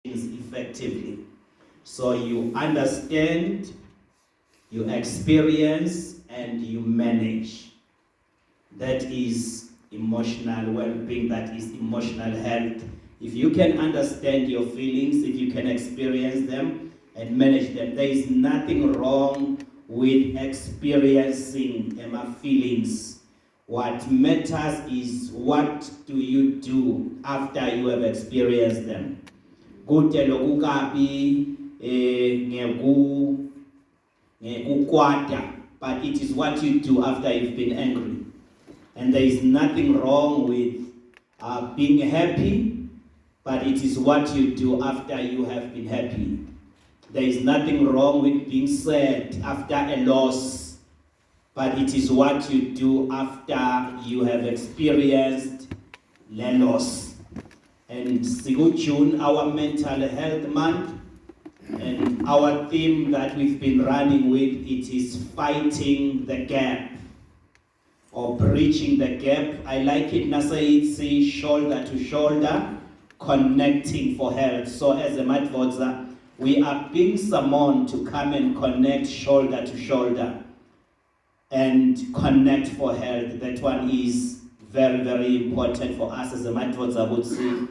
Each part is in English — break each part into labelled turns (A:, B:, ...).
A: effectively. So you understand, you experience, and you manage. That is emotional well-being, that is emotional health. If you can understand your feelings, if you can experience them and manage them, there is nothing wrong with experiencing feelings. What matters is what do you do after you have experienced them. Kude lokukabi ngekukwata, but it is what you do after you've been angry. And there is nothing wrong with being happy, but it is what you do after you have been happy. There is nothing wrong with being sad after a loss, but it is what you do after you have experienced the loss. And Sigu June, our mental health month, and our theme that we've been running with, it is fighting the gap or bridging the gap. I like it, Nasa, it's shoulder to shoulder, connecting for health. So as a Matvodza, we are being summoned to come and connect shoulder to shoulder and connect for health. That one is very, very important for us as a Matvodza would say.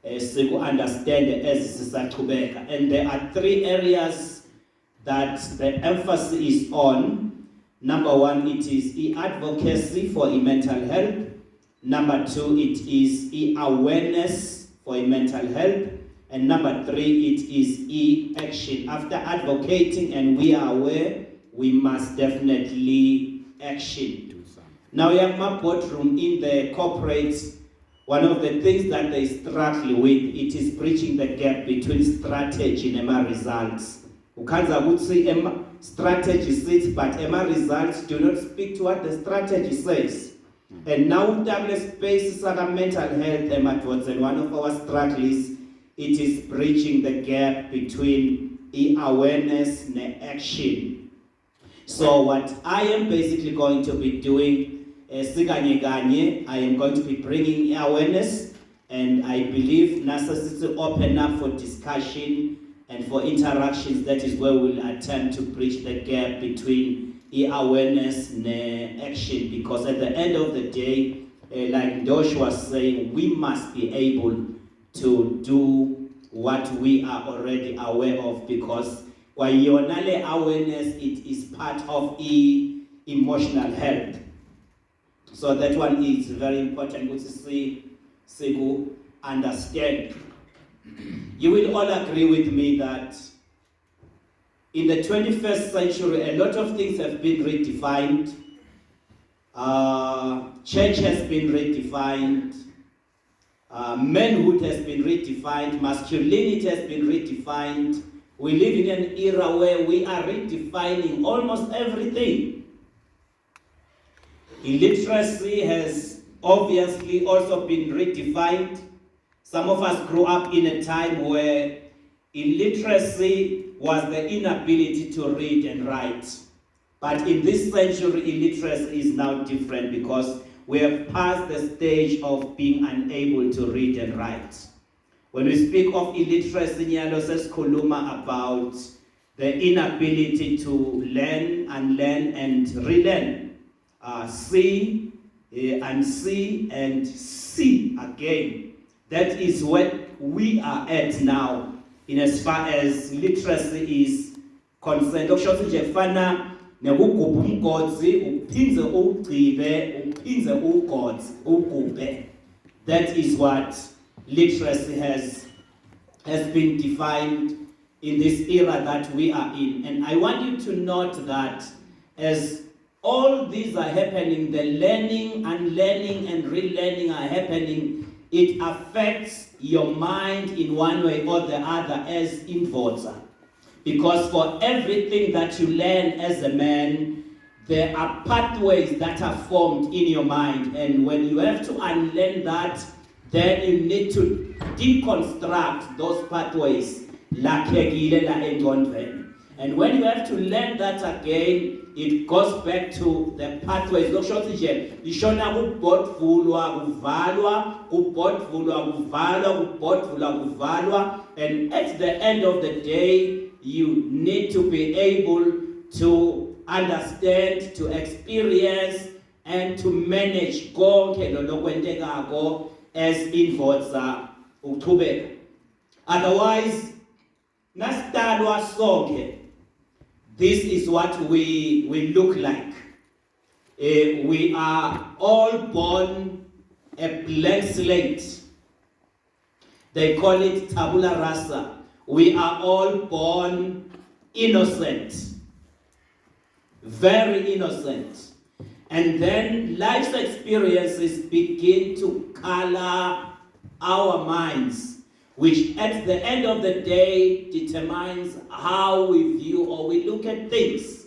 A: To understand as Sisachubeka. And there are three areas that the emphasis is on. Number one, it is advocacy for mental health. Number two, it is awareness for mental health. And number three, it is action. After advocating and we are aware, we must definitely action. Now, we have my boardroom in the corporate. One of the things that they struggle with, it is bridging the gap between strategy and results. Ukanza would say strategy sits, but results do not speak to what the strategy says. And now Douglas space mental health and one of our struggles, it is bridging the gap between awareness and action. So what I am basically going to be doing, I am going to be bringing awareness, and I believe NASA to open up for discussion and for interactions. That is where we'll attempt to bridge the gap between awareness and action, because at the end of the day, like Dosh was saying, we must be able to do what we are already aware of, because while awareness, it is part of emotional health. So that one is very important to see, Sigu, understand. You will all agree with me that in the 21st century, a lot of things have been redefined. Church has been redefined. Manhood has been redefined. Masculinity has been redefined. We live in an era where we are redefining almost everything. Illiteracy has obviously also been redefined. Some of us grew up in a time where illiteracy was the inability to read and write. But in this century, illiteracy is now different, because we have passed the stage of being unable to read and write. When we speak of illiteracy, Nyalo says Kuluma about the inability to learn, unlearn, and relearn. See and see and see again. That is what we are at now, in as far as literacy is concerned. That is what literacy has been defined in this era that we are in. And I want you to note that as all these are happening, the learning, unlearning, and relearning are happening, it affects your mind in one way or the other as involver. Because for everything that you learn as a man, there are pathways that are formed in your mind. And when you have to unlearn that, then you need to deconstruct those pathways. And when you have to learn that again, it goes back to the pathways. Look, short nje, ishona kubodvulwa, kuvalwa, and at the end of the day, you need to be able to understand, to experience, and to manage konke lokwentekako as indvodza uqhubeka. Otherwise, nasitalwa sonke, this is what we look like. We are all born a blank slate. They call it tabula rasa. We are all born innocent. Very innocent. And then life's experiences begin to color our minds, which at the end of the day determines how we view or we look at things.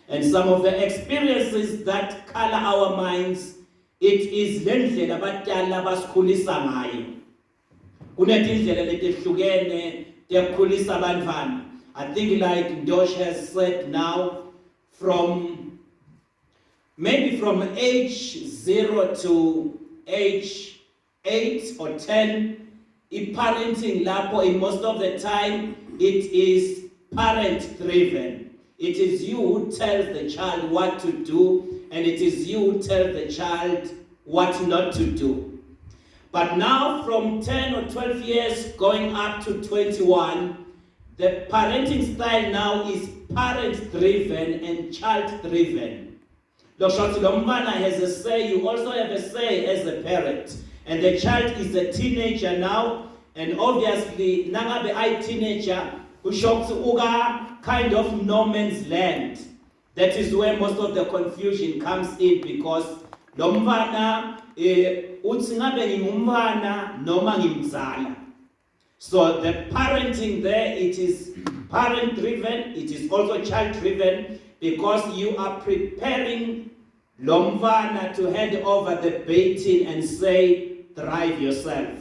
A: And some of the experiences that color our minds, it is lendlela abadala basikhulisa ngayo. Kunetindlela letehlukene tekukhulisa abantwana. I think like Dosh has said now, maybe from age 0 to age 8 or 10, parenting lapo, in most of the time, it is parent-driven. It is you who tells the child what to do, and it is you who tells the child what not to do. But now, from 10 or 12 years going up to 21, the parenting style now is parent-driven and child-driven. Lomana has a say, you also have a say as a parent. And the child is a teenager now, and obviously, nangabe I teenager, who shocks uga kind of no man's land. That is where most of the confusion comes in, because lomvana utsingabe ngumvana noma ngimzala. So the parenting there, it is parent-driven, it is also child-driven, because you are preparing lomvana to hand over the baton and say, drive yourself.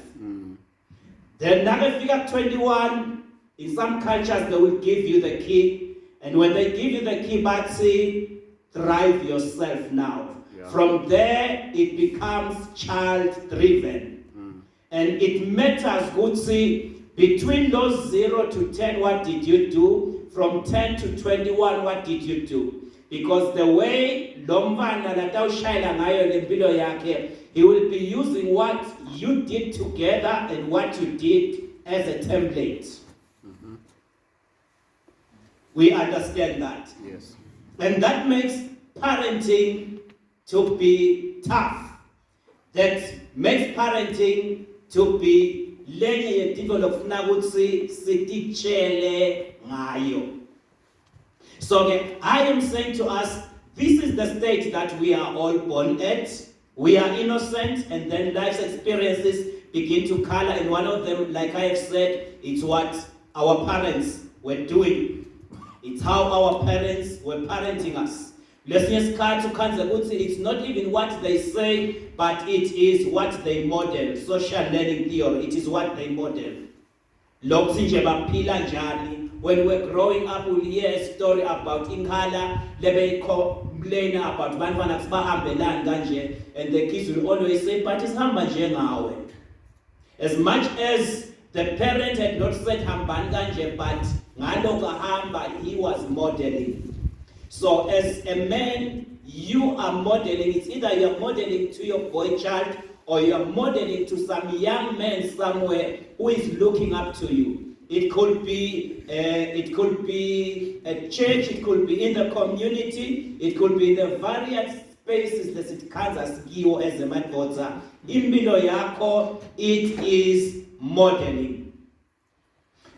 A: Then never figure 21, in some cultures they will give you the key, and when they give you the key, but say, drive yourself now. Yeah. From there, it becomes child-driven. And it matters, good see, between those 0 to 10, what did you do? From 10 to 21, what did you do? Because the way Lomvana latawushayela ngayo lempilo yakhe, he will be using what you did together and what you did as a template. We understand that.
B: Yes.
A: And that makes parenting to be tough. That makes parenting to be lenye yetiko lokufuna ukuthi sitichele ngayo. So I am saying to us, this is the state that we are all born at. We are innocent, and then life's experiences begin to color. And one of them, like I have said, it's what our parents were doing. It's how our parents were parenting us. It's not even what they say, but it is what they model. Social learning theory, it is what they model. When we're growing up, we'll hear a story about Inkala, lebe complain about Banfana Bahambela Ganje, and the kids will always say, but it's Hamba Jengawe. As much as the parent had not said Hamban Ganje, but Ngaloka Hamba, he was modeling. So as a man, you are modeling. It's either you're modeling to your boy child, or you're modeling to some young man somewhere who is looking up to you. It could be a church, it could be in the community, it could be in the various spaces that it comes as Gio as a madvoza. Impilo yako, it is modeling.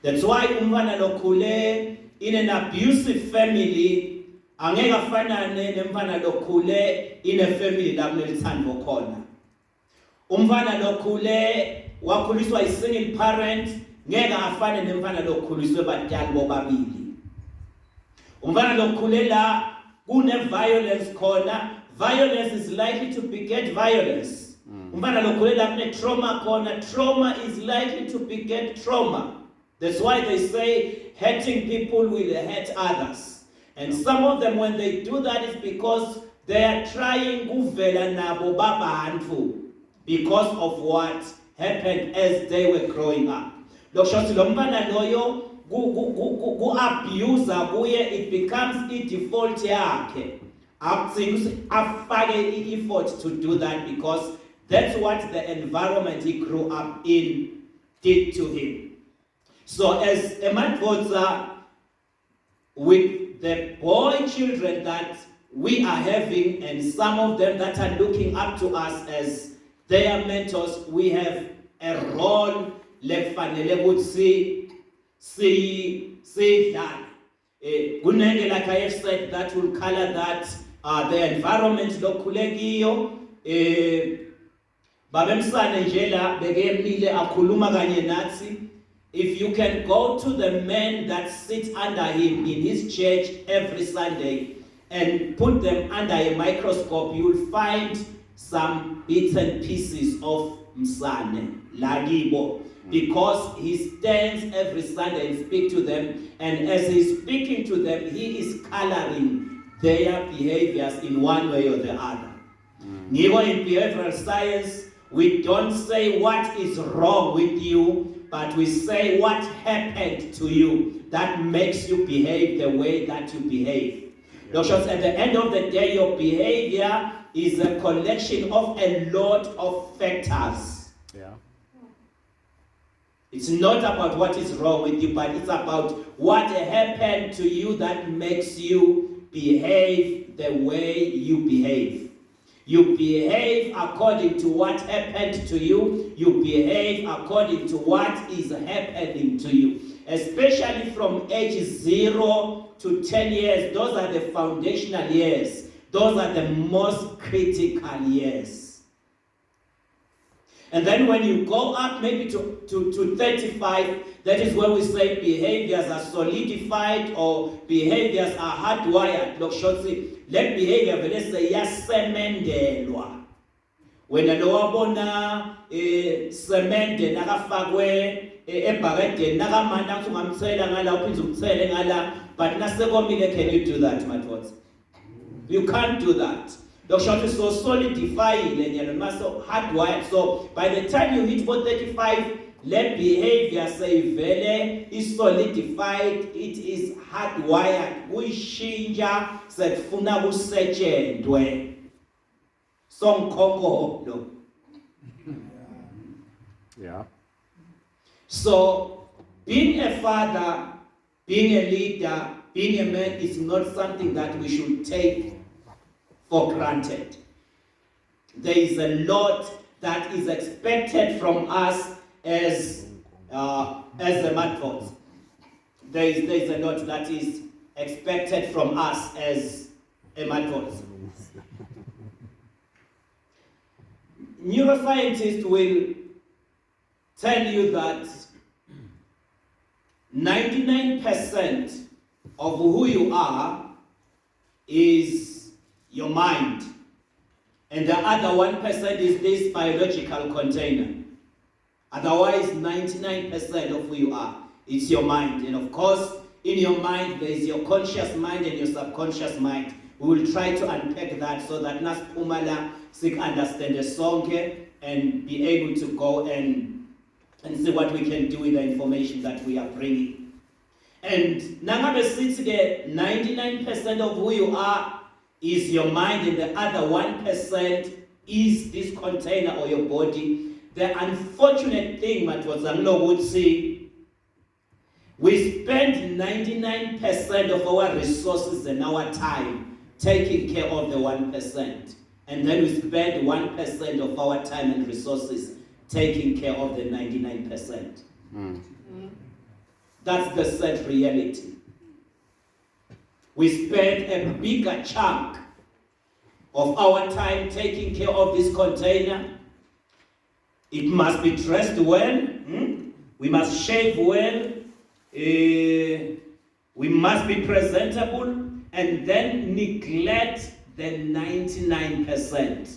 A: That's why umfana lokhule in an abusive family, angeka fanane nemfana lokhule in a family lapho lelithando khona. Umfana lokhule wakhuliswa a single parent, ngeke afane nemfana lokhuliswe badala bobabili. Umfana lokhulela kune violence khona, violence is likely to beget violence. Umfana lokhulela kune trauma khona, trauma is likely to beget trauma. That's why they say hurting people will hurt others. And some of them, when they do that, is because they are trying kuvela nabo babantu because of what happened as they were growing up. Lokusho lo mfana loyo ku-abuser kuye, it becomes i-default yakhe. Afake i-effort to do that because that's what the environment he grew up in did to him. So as a madvodza, with the boy children that we are having, and some of them that are looking up to us as their mentors, we have a role lefanele ukuthi sidlale. Kunenge, like I have said, that will color that the environment lokhule kiyo. Babemsane njela bekemile akhuluma kanye nathi. If you can go to the men that sit under him in his church every Sunday and put them under a microscope, you will find some bits and pieces of Msane, Lagibo, because he stands every Sunday and speaks to them, and as he's speaking to them, he is coloring their behaviors in one way or the other. Nigo, in behavioral science, we don't say what is wrong with you, but we say what happened to you that makes you behave the way that you behave. Because at the end of the day, your behavior is a collection of a lot of factors.
B: Yeah.
A: It's not about what is wrong with you, but it's about what happened to you that makes you behave the way you behave. You behave according to what happened to you. You behave according to what is happening to you. Especially from age 0 to 10 years, those are the foundational years. Those are the most critical years. And then when you go up maybe to 35, that is when we say behaviors are solidified or behaviors are hardwired. Look, shortly, let behavior, let's say, yasemendelwa. When a loabona semende nakafakwe ebhakede nakamanda ungamthela ngala uphinda umthele ngala, but nasekomile, can you do that, my thoughts? You can't do that. Look, so solidified and so hardwired. So by the time you hit 35, let behavior say vele is solidified, it is hardwired. Kuyishintsha sekufuna kusetshenzwe. Sonkhokho.
B: Yeah.
A: So being a father, being a leader, being a man is not something that we should take for granted. There is a lot that is expected from us as a madvods. There is a lot that is expected from us as a madvods. Neuroscientists will tell you that 99% of who you are is your mind, and the other 1% is this biological container. Otherwise, 99% of who you are is your mind. And of course, in your mind, there is your conscious mind and your subconscious mind. We will try to unpack that so that nas Khumalo sik understand the song and be able to go and see what we can do with the information that we are bringing. And nangabe sithi 99% of who you are is your mind, and the other 1% is this container or your body. The unfortunate thing, Matwazanglo would say, we spend 99% of our resources and our time taking care of the 1%. And then we spend 1% of our time and resources taking care of the 99%. That's the sad reality. We spend a bigger chunk of our time taking care of this container. It must be dressed well. We must shave well. We must be presentable, and then neglect the 99%.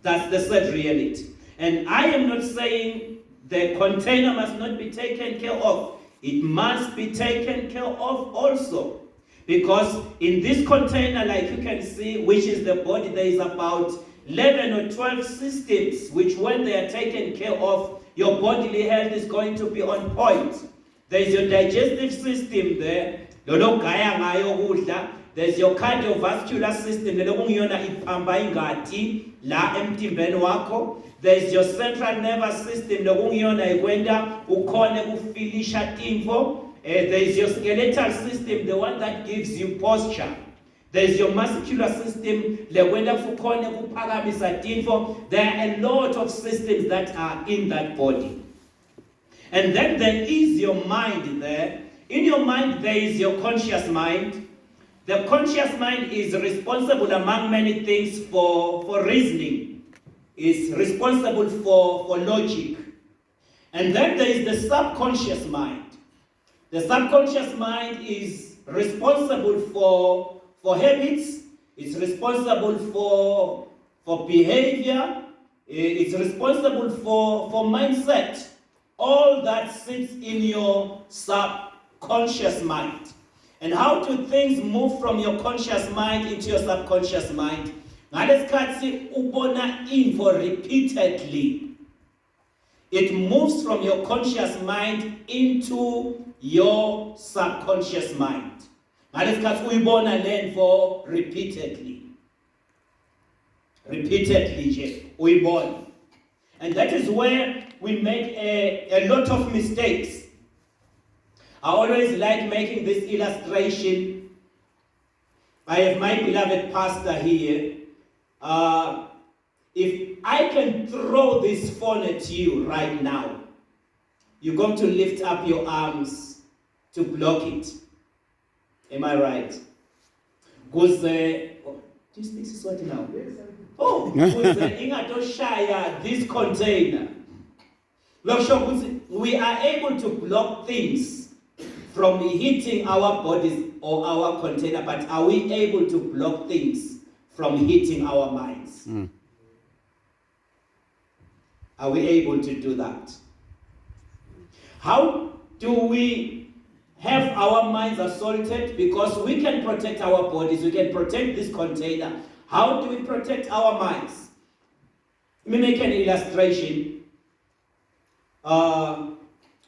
A: That's the sad reality. And I am not saying the container must not be taken care of. It must be taken care of also. Because in this container, like you can see, which is the body, there is about 11 or 12 systems, which when they are taken care of, your bodily health is going to be on point. There is your digestive system there. There's your cardiovascular system. There's your central nervous system. There's your skeletal system, the one that gives you posture. There's your muscular system. There are a lot of systems that are in that body. And then there is your mind there. In your mind, there is your conscious mind. The conscious mind is responsible, among many things, for reasoning. It's responsible for logic. And then there is the subconscious mind. The subconscious mind is responsible for habits. It's responsible for behavior. It's responsible for mindset. All that sits in your subconscious mind. And how do things move from your conscious mind into your subconscious mind? Ngalesikhathi ubona info repeatedly. It moves from your conscious mind into your subconscious mind. Ngalesikhathi uyibona le info repeatedly. Repeatedly nje uyibona. And that is where we make a lot of mistakes. I always like making this illustration. I have my beloved pastor here. If I can throw this phone at you right now, you're going to lift up your arms to block it. Am I right? Because do you speak Siswati now? Oh, because this container. We are able to block things from hitting our bodies or our container, but are we able to block things from hitting our minds? Are we able to do that? How do we have our minds assaulted? Because we can protect our bodies, we can protect this container. How do we protect our minds? Let me make an illustration. I'll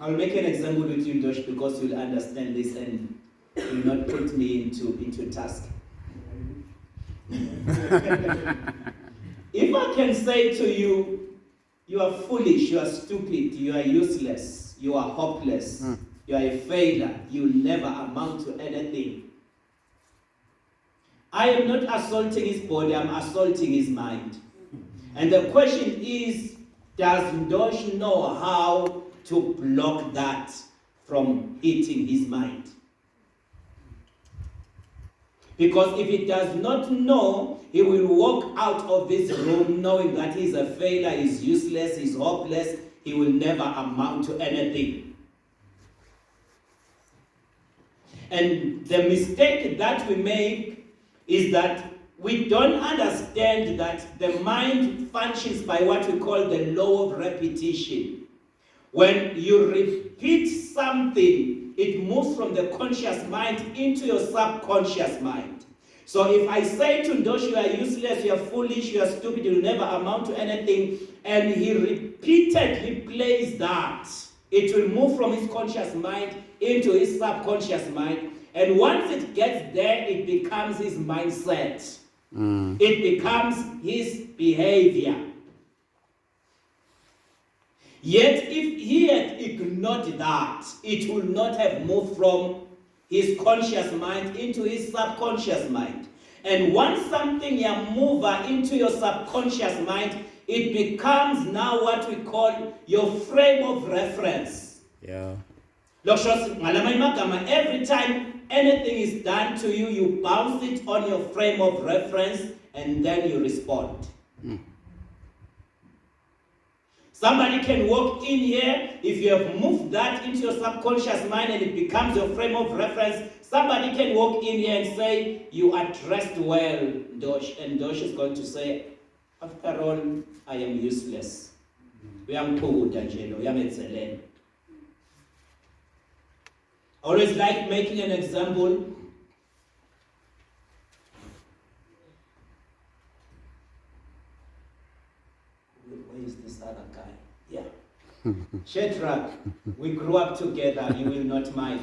A: make an example with you, Dosh, because you'll understand this and will not put me into task. If I can say to you, you are foolish, you are stupid, you are useless, you are hopeless, you are a failure, you will never amount to anything. I am not assaulting his body, I'm assaulting his mind. And the question is, does Ndosh know how to block that from hitting his mind? Because if he does not know, he will walk out of this room knowing that he's a failure, he's useless, he's hopeless, he will never amount to anything. And the mistake that we make is that we don't understand that the mind functions by what we call the law of repetition. When you repeat something, it moves from the conscious mind into your subconscious mind. So if I say to Ndosh, you are useless, you are foolish, you are stupid, you will never amount to anything, and he repeatedly plays that, it will move from his conscious mind into his subconscious mind. And once it gets there, it becomes his mindset. It becomes his behavior. Yet if he had ignored that, it would not have moved from his conscious mind into his subconscious mind. And once something moves into your subconscious mind, it becomes now what we call your frame of reference.
B: Yeah.
A: Every time anything is done to you, you bounce it on your frame of reference and then you respond. Somebody can walk in here, if you have moved that into your subconscious mind and it becomes your frame of reference, somebody can walk in here and say, you are dressed well, Dosh, and Dosh is going to say, after all, I am useless. Uyangiphuda nje lo, uyangenzelela. I always like making an example. Where is this other guy? Yeah. Shedrach, we grew up together, you will not mind.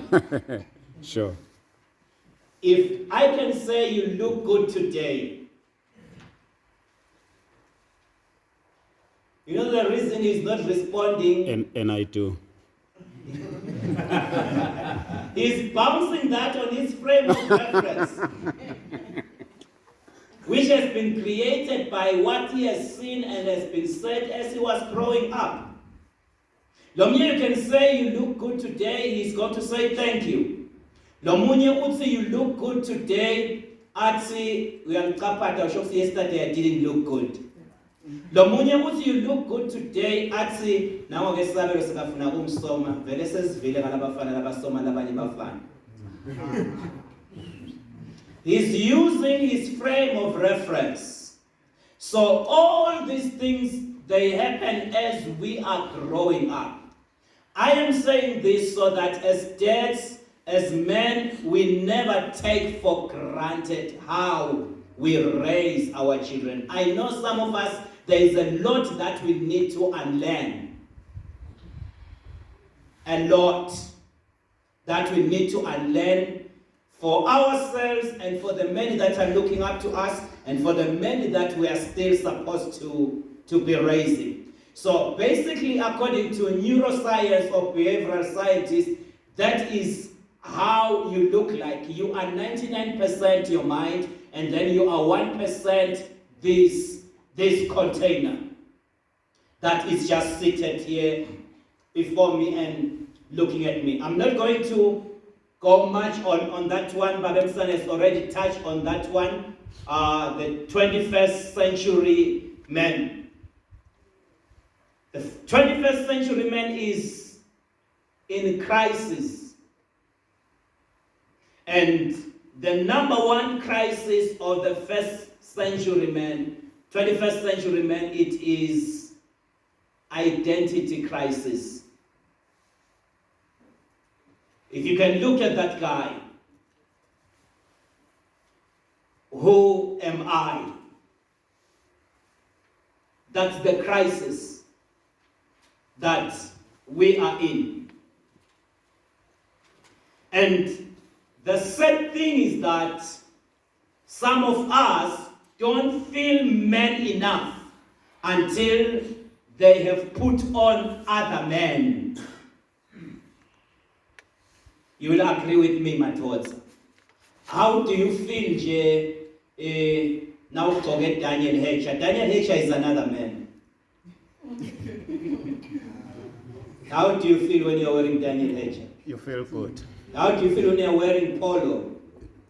B: Sure.
A: If I can say you look good today, you know the reason he's not responding?
B: And I do.
A: He's bouncing that on his frame of reference, which has been created by what he has seen and has been said as he was growing up. Lomunye you can say you look good today, he's going to say thank you. Lomunye uthi you look good today, athi uyangicapata usho yesterday I didn't look good. Lomunye uthi you look good today, athi nawo ke sabelo sikafuna kumsoma, vele sesivile ngalabafana labasoma labanye bafana. He's using his frame of reference. So all these things, they happen as we are growing up. I am saying this so that as dads, as men, we never take for granted how we raise our children. I know some of us, there is a lot that we need to unlearn. A lot that we need to unlearn for ourselves and for the many that are looking up to us and for the many that we are still supposed to be raising. So basically, according to neuroscience or behavioral scientists, that is how you look like. You are 99% your mind, and then you are 1% this container that is just seated here before me and looking at me. I'm not going to go much on that one. Babemsan has already touched on that one. The 21st century man. The 21st century man is in crisis. And the number one crisis of the first century man, 21st century man, it is identity crisis. If you can look at that guy, who am I? That's the crisis that we are in. And the sad thing is that some of us don't feel men enough until they have put on other men. You will agree with me, Matodza. How do you feel now forget Daniel Hatcher? Daniel Hatcher is another man. How do you feel when you're wearing Daniel Hatcher?
B: You feel good.
A: How do you feel when you're wearing polo?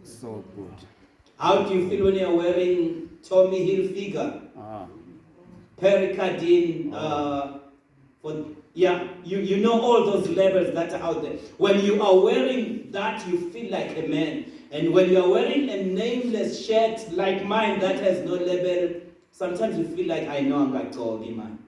B: So good.
A: How do you feel when you're wearing Tommy Hilfiger? Perry Cardin, you know all those labels that are out there. When you are wearing that, you feel like a man. And when you are wearing a nameless shirt like mine that has no label, sometimes you feel like I know I'm going to talk, man.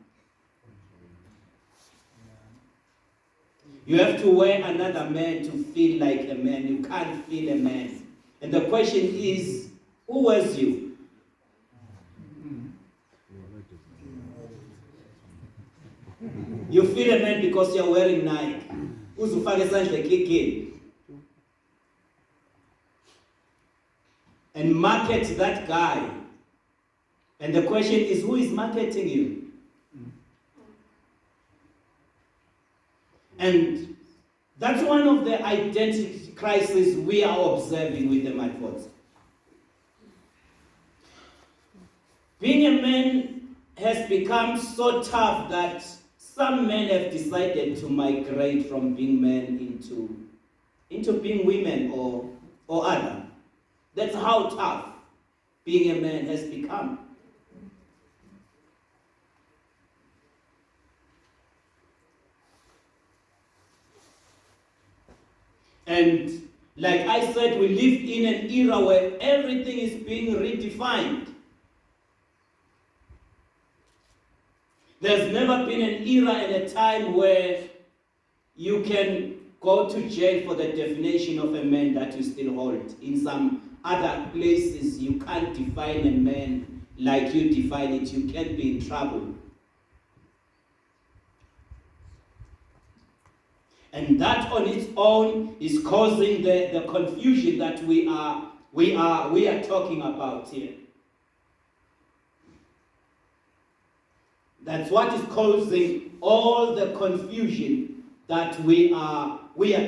A: You have to wear another man to feel like a man. You can't feel a man. And the question is, who wears you? You feel a man because you're wearing Nike. Uzufake esandla kikini. And market that guy. And the question is, who is marketing you? And that's one of the identity crises we are observing with the Matfords. Being a man has become so tough that some men have decided to migrate from being men into being women or other. That's how tough being a man has become. And like I said, we live in an era where everything is being redefined. There's never been an era and a time where you can go to jail for the definition of a man that you still hold. In some other places, you can't define a man like you define it. You can be in trouble. And that on its own is causing the confusion that we are talking about here. That's what is causing all the confusion that we are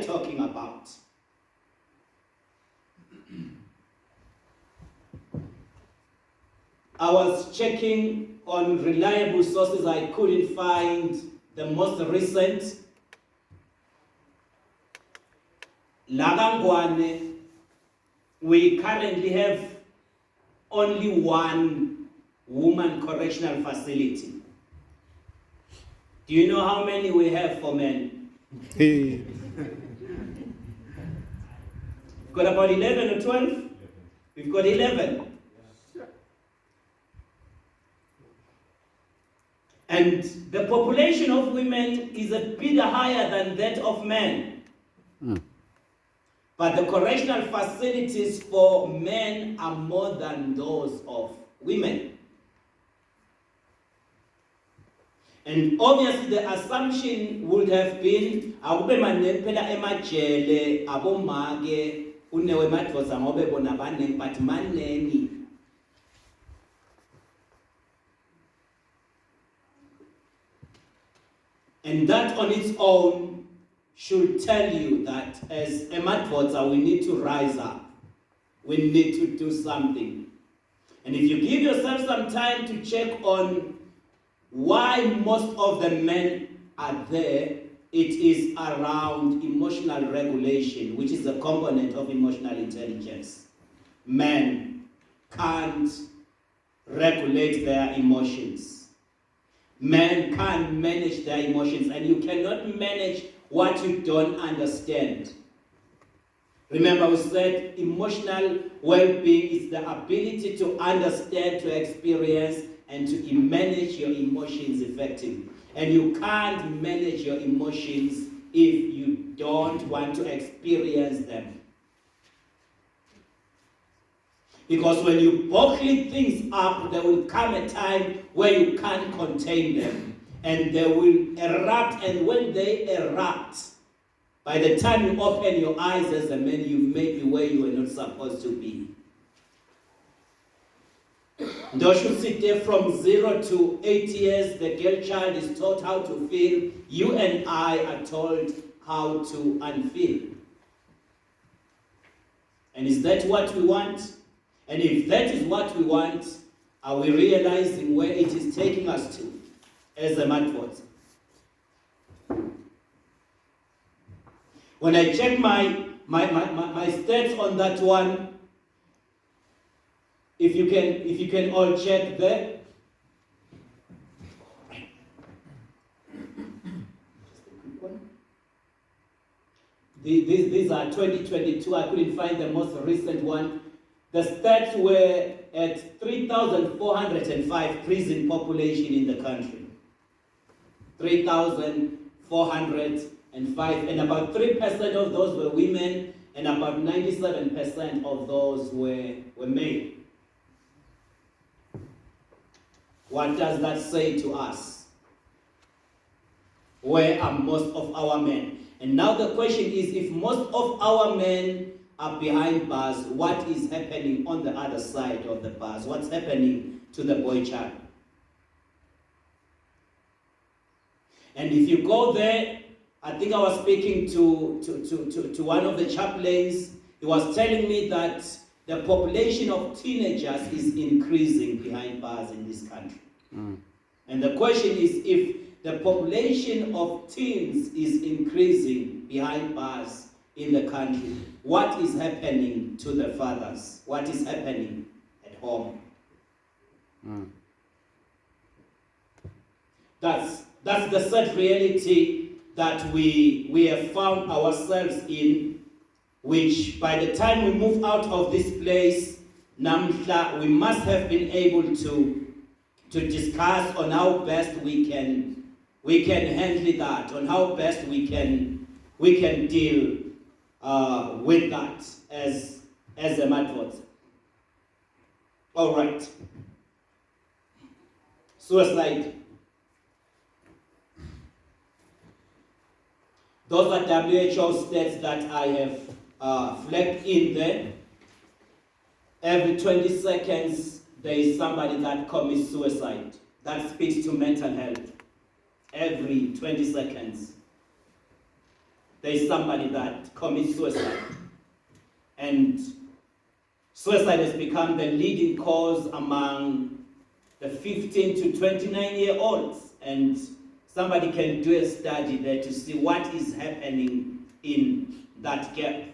A: talking about. I was checking on reliable sources. I couldn't find the most recent. Lagangwane, we currently have only one woman correctional facility. Do you know how many we have for men? We've got about 11 or 12? We've got 11. And the population of women is a bit higher than that of men. But the correctional facilities for men are more than those of women. And obviously the assumption would have been akube maneni phela emajele abomake unewe madvoza ngobe bona banengi but maneni. And that on its own should tell you that as a madvoza we need to rise up. We need to do something. And if you give yourself some time to check on why most of the men are there, it is around emotional regulation, which is a component of emotional intelligence. Men can't regulate their emotions. Men can't manage their emotions, and you cannot manage what you don't understand. Remember, we said emotional well-being is the ability to understand, to experience, and to manage your emotions effectively. And you can't manage your emotions if you don't want to experience them. Because when you bottle things up, there will come a time where you can't contain them. And they will erupt, and when they erupt, by the time you open your eyes as a man, you may be where you were not supposed to be. Those who sit there from 0 to 8 years, the girl child is taught how to feel. You and I are told how to unfeel. And is that what we want? And if that is what we want, are we realizing where it is taking us to as a madvoza? When I check my stats on that one, if you can all check there. These are 2022. I couldn't find the most recent one. The stats were at 3,405 prison population in the country. 3,405, and about 3% of those were women, and about 97% of those were male. What does that say to us? Where are most of our men? And now the question is, if most of our men are behind bars, what is happening on the other side of the bars? What's happening to the boy child? And if you go there, I think I was speaking to one of the chaplains. He was telling me that the population of teenagers is increasing behind bars in this country. And the question is, if the population of teens is increasing behind bars in the country, what is happening to the fathers? What is happening at home? That's the sad reality that we have found ourselves in, which by the time we move out of this place, Namhla, we must have been able to to discuss on how best we can handle that, on how best we can deal with that as a advocate. All right. Suicide. Those are WHO stats that I have flagged in there. Every 20 seconds, there is somebody that commits suicide. That speaks to mental health. Every 20 seconds, there is somebody that commits suicide. And suicide has become the leading cause among the 15 to 29-year-olds. And somebody can do a study there to see what is happening in that gap.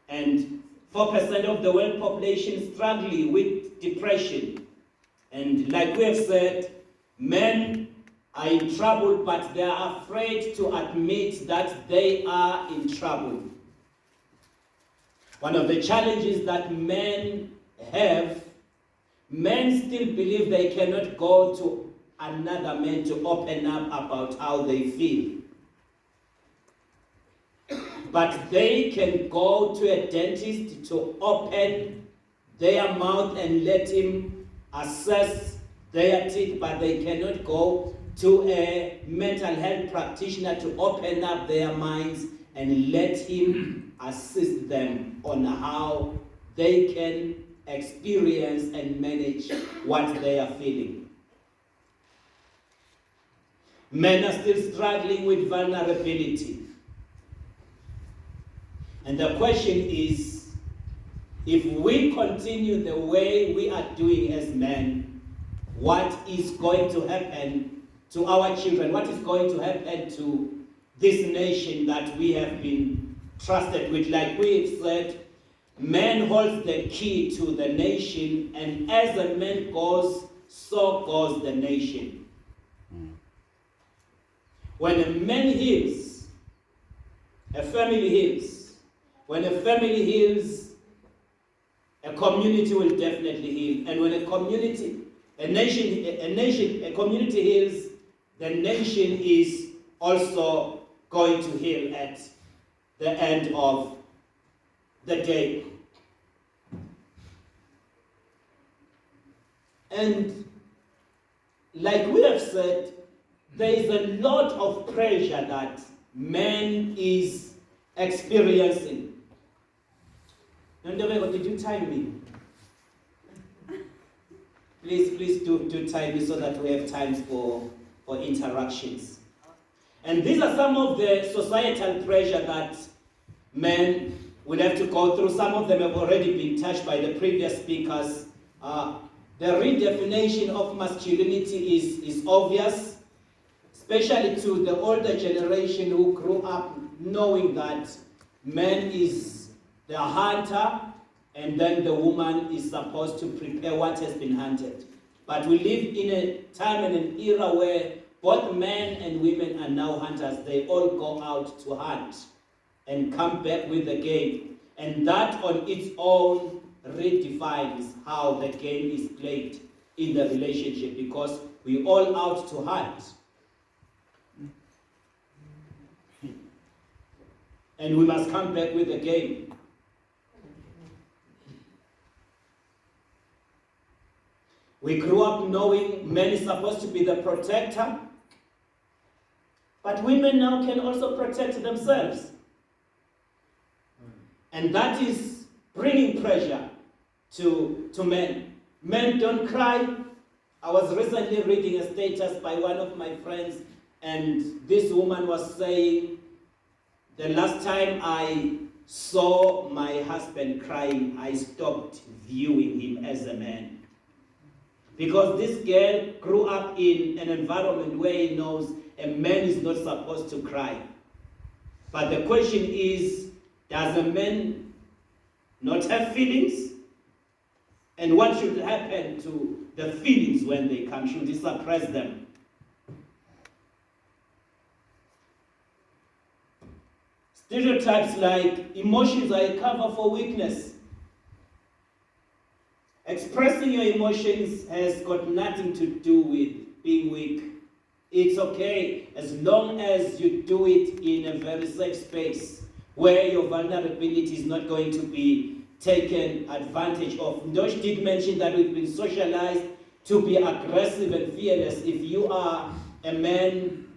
A: And 4% of the world population struggling with depression. And like we have said, men are in trouble, but they are afraid to admit that they are in trouble. One of the challenges that men have, men still believe they cannot go to another man to open up about how they feel. But they can go to a dentist to open their mouth and let him assess their teeth, but they cannot go to a mental health practitioner to open up their minds and let him assist them on how they can experience and manage what they are feeling. Men are still struggling with vulnerability. And the question is, if we continue the way we are doing as men, what is going to happen to our children? What is going to happen to this nation that we have been trusted with? Like we've said, man holds the key to the nation, and as a man goes, so goes the nation. When a man heals, a family heals. When a family heals, a community will definitely heal. And when a community heals, the nation is also going to heal at the end of the day. And like we have said, there is a lot of pressure that man is experiencing. Ndobeko, did you time me? Please do time me so that we have time for interactions. And these are some of the societal pressure that men will have to go through. Some of them have already been touched by the previous speakers. The redefinition of masculinity is obvious, especially to the older generation who grew up knowing that man is the hunter, and then the woman is supposed to prepare what has been hunted. But we live in a time and an era where both men and women are now hunters. They all go out to hunt and come back with the game. And that on its own redefines how the game is played in the relationship, because we're all out to hunt. And we must come back with the game. We grew up knowing men is supposed to be the protector, but women now can also protect themselves. And that is bringing pressure to men. Men don't cry. I was recently reading a status by one of my friends, and this woman was saying, the last time I saw my husband crying, I stopped viewing him as a man. Because this girl grew up in an environment where he knows a man is not supposed to cry. But the question is, does a man not have feelings? And what should happen to the feelings when they come? Should he suppress them? Stereotypes like emotions are a cover for weakness. Expressing your emotions has got nothing to do with being weak. It's okay as long as you do it in a very safe space where your vulnerability is not going to be taken advantage of. Ndosh did mention that we've been socialized to be aggressive and fearless. If you are a man,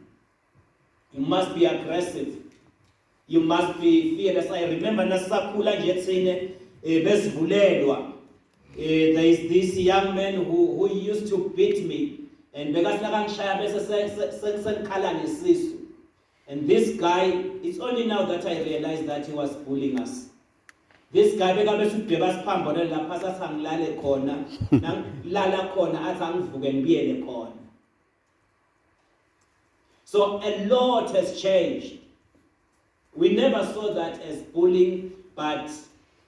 A: you must be aggressive. You must be fearless. I remember Nasakula Jetsine Besvulelwa. There is this young man who used to beat me. And this guy, it's only now that I realized that he was bullying us. This guy, so a lot has changed. We never saw that as bullying, but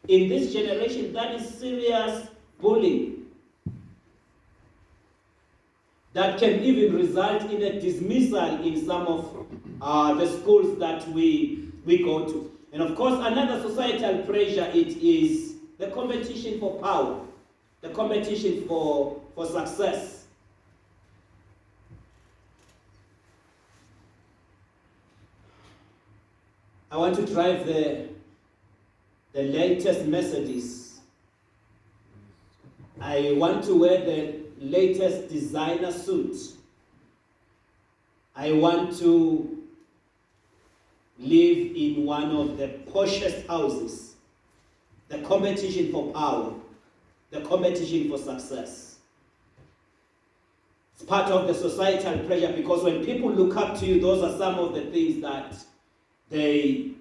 A: in this generation, that is serious bullying. That can even result in a dismissal in some of the schools that we go to. And of course, another societal pressure, it is the competition for power, the competition for success. I want to drive the latest Mercedes. I want to wear the latest designer suit. I want to live in one of the poshest houses. The competition for power, the competition for success. It's part of the societal pressure, because when people look up to you, those are some of the things that they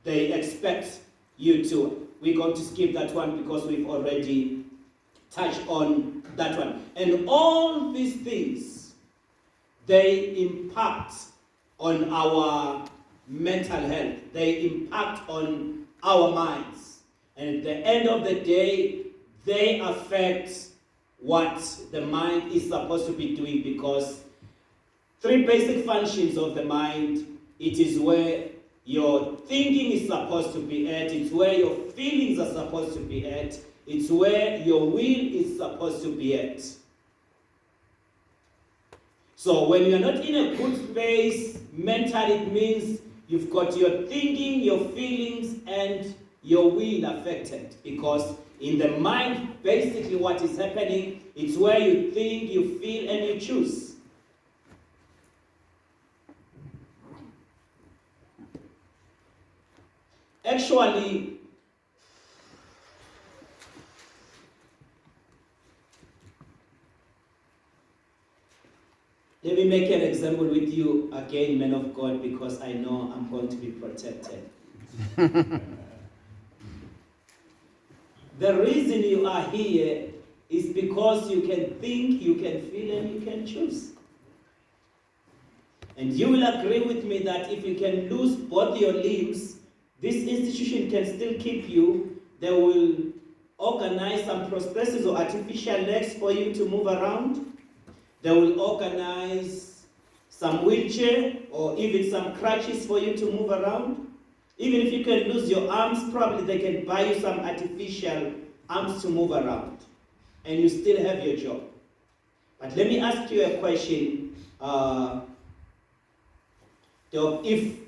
A: expect you to. We're going to skip that one because we've already touched on that one. And all these things, they impact on our mental health. They impact on our minds. And at the end of the day, they affect what the mind is supposed to be doing, because three basic functions of the mind: it is where your thinking is supposed to be at, it's where your feelings are supposed to be at, it's where your will is supposed to be at. So when you're not in a good space mentally, it means you've got your thinking, your feelings, and your will affected. Because in the mind, basically what is happening, it's where you think, you feel, and you choose. Actually, let me make an example with you again, men of God, because I know I'm going to be protected. The reason you are here is because you can think, you can feel, and you can choose. And you will agree with me that if you can lose both your limbs, this institution can still keep you. They will organize some prostheses or artificial legs for you to move around. They will organize some wheelchair or even some crutches for you to move around. Even if you can lose your arms, probably they can buy you some artificial arms to move around. And you still have your job. But let me ask you a question. If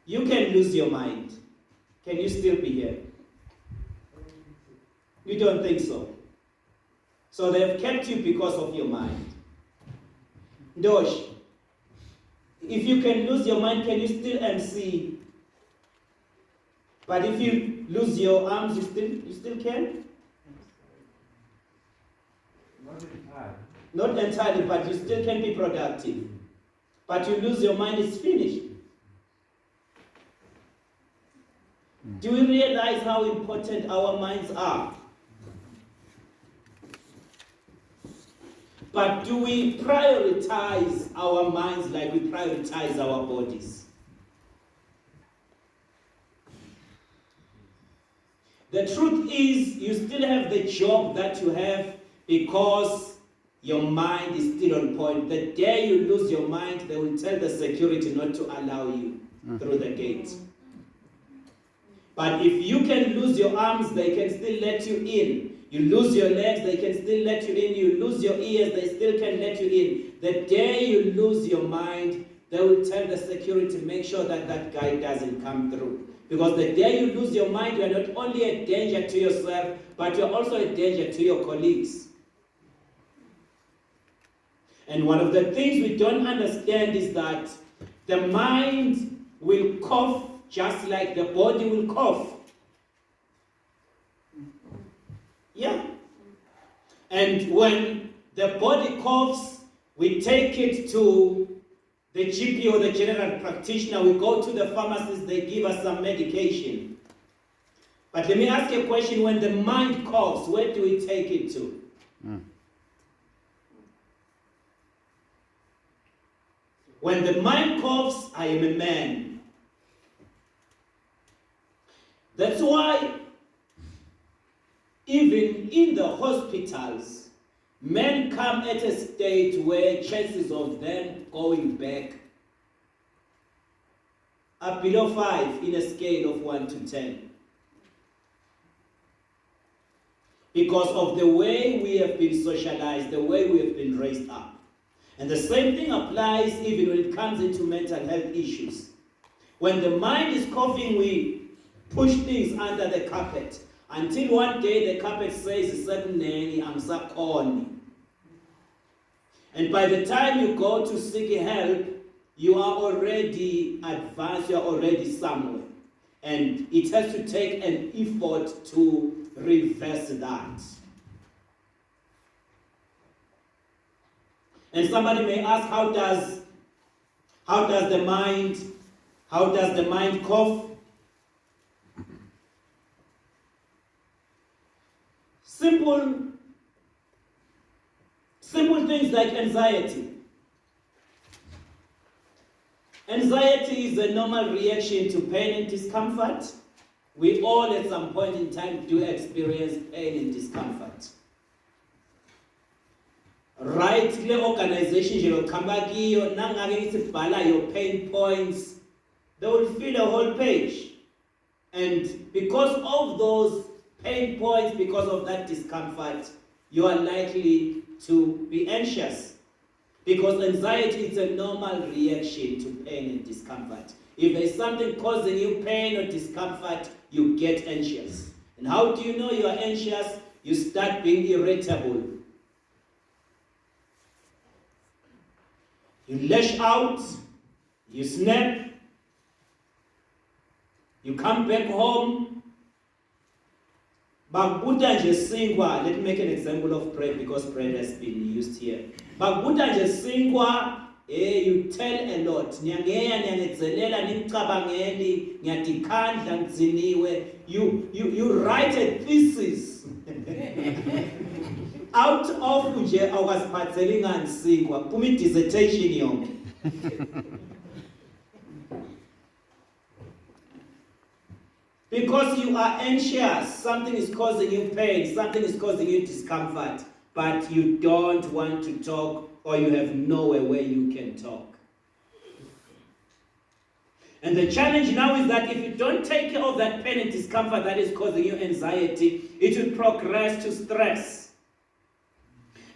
A: you can lose your mind, can you still be here? You don't think so? So they've kept you because of your mind. Dosh, if you can lose your mind, can you still MC? But if you lose your arms, you still can? Not entirely, but you still can be productive. But you lose your mind, it's finished. Do we realize how important our minds are? But do we prioritize our minds like we prioritize our bodies? The truth is, you still have the job that you have because your mind is still on point. The day you lose your mind, they will tell the security not to allow you through the gate. But if you can lose your arms, they can still let you in You lose your legs, they can still let you in. You lose your ears, they still can let you in. The day you lose your mind, they will tell the security, make sure that that guy doesn't come through. Because the day you lose your mind, you are not only a danger to yourself, but you are also a danger to your colleagues. And one of the things we don't understand is that the mind will cough just like the body will cough. Yeah. And when the body coughs, we take it to the GP or the general practitioner. We go to the pharmacist, they give us some medication. But let me ask you a question. When the mind coughs, where do we take it to? When the mind coughs, I am a man. That's why even in the hospitals, men come at a stage where chances of them going back are below 5 in a scale of 1 to 10. Because of the way we have been socialized, the way we have been raised up. And the same thing applies even when it comes into mental health issues. When the mind is coughing, we push things under the carpet. Until one day the carpet says, I'm sakoni. And by the time you go to seek help, you are already advanced, you are already somewhere. And it has to take an effort to reverse that. And somebody may ask, how does the mind cough? Simple things like anxiety. Anxiety is a normal reaction to pain and discomfort. We all at some point in time do experience pain and discomfort. Right, the organization you come back here, your pain points, they will fill a whole page. And because of those pain points, because of that discomfort, you are likely to be anxious. Because anxiety is a normal reaction to pain and discomfort. If there's something causing you pain or discomfort, you get anxious. And how do you know you are anxious? You start being irritable. You lash out, you snap, you come back home. Let me make an example of bread because bread has been used here. You tell a lot. You write a thesis. Out of which I was participating and sing, dissertation. Because you are anxious, something is causing you pain, something is causing you discomfort, but you don't want to talk or you have nowhere where you can talk. And the challenge now is that if you don't take care of that pain and discomfort that is causing you anxiety, it will progress to stress.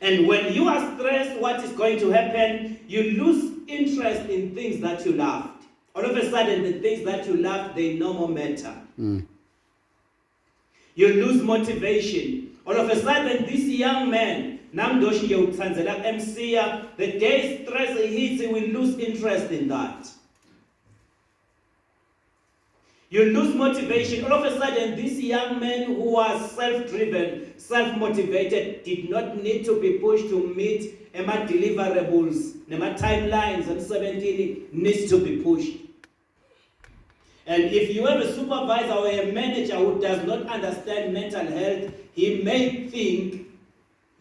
A: And when you are stressed, what is going to happen? You lose interest in things that you loved. All of a sudden, the things that you loved, they no more matter. You lose motivation. All of a sudden, this young man, the day stress hits, he will lose interest in that. You lose motivation. All of a sudden, this young man who was self-driven, self-motivated, did not need to be pushed to meet Emma deliverables, Emma timelines, and 17 needs to be pushed. And if you have a supervisor or a manager who does not understand mental health, he may think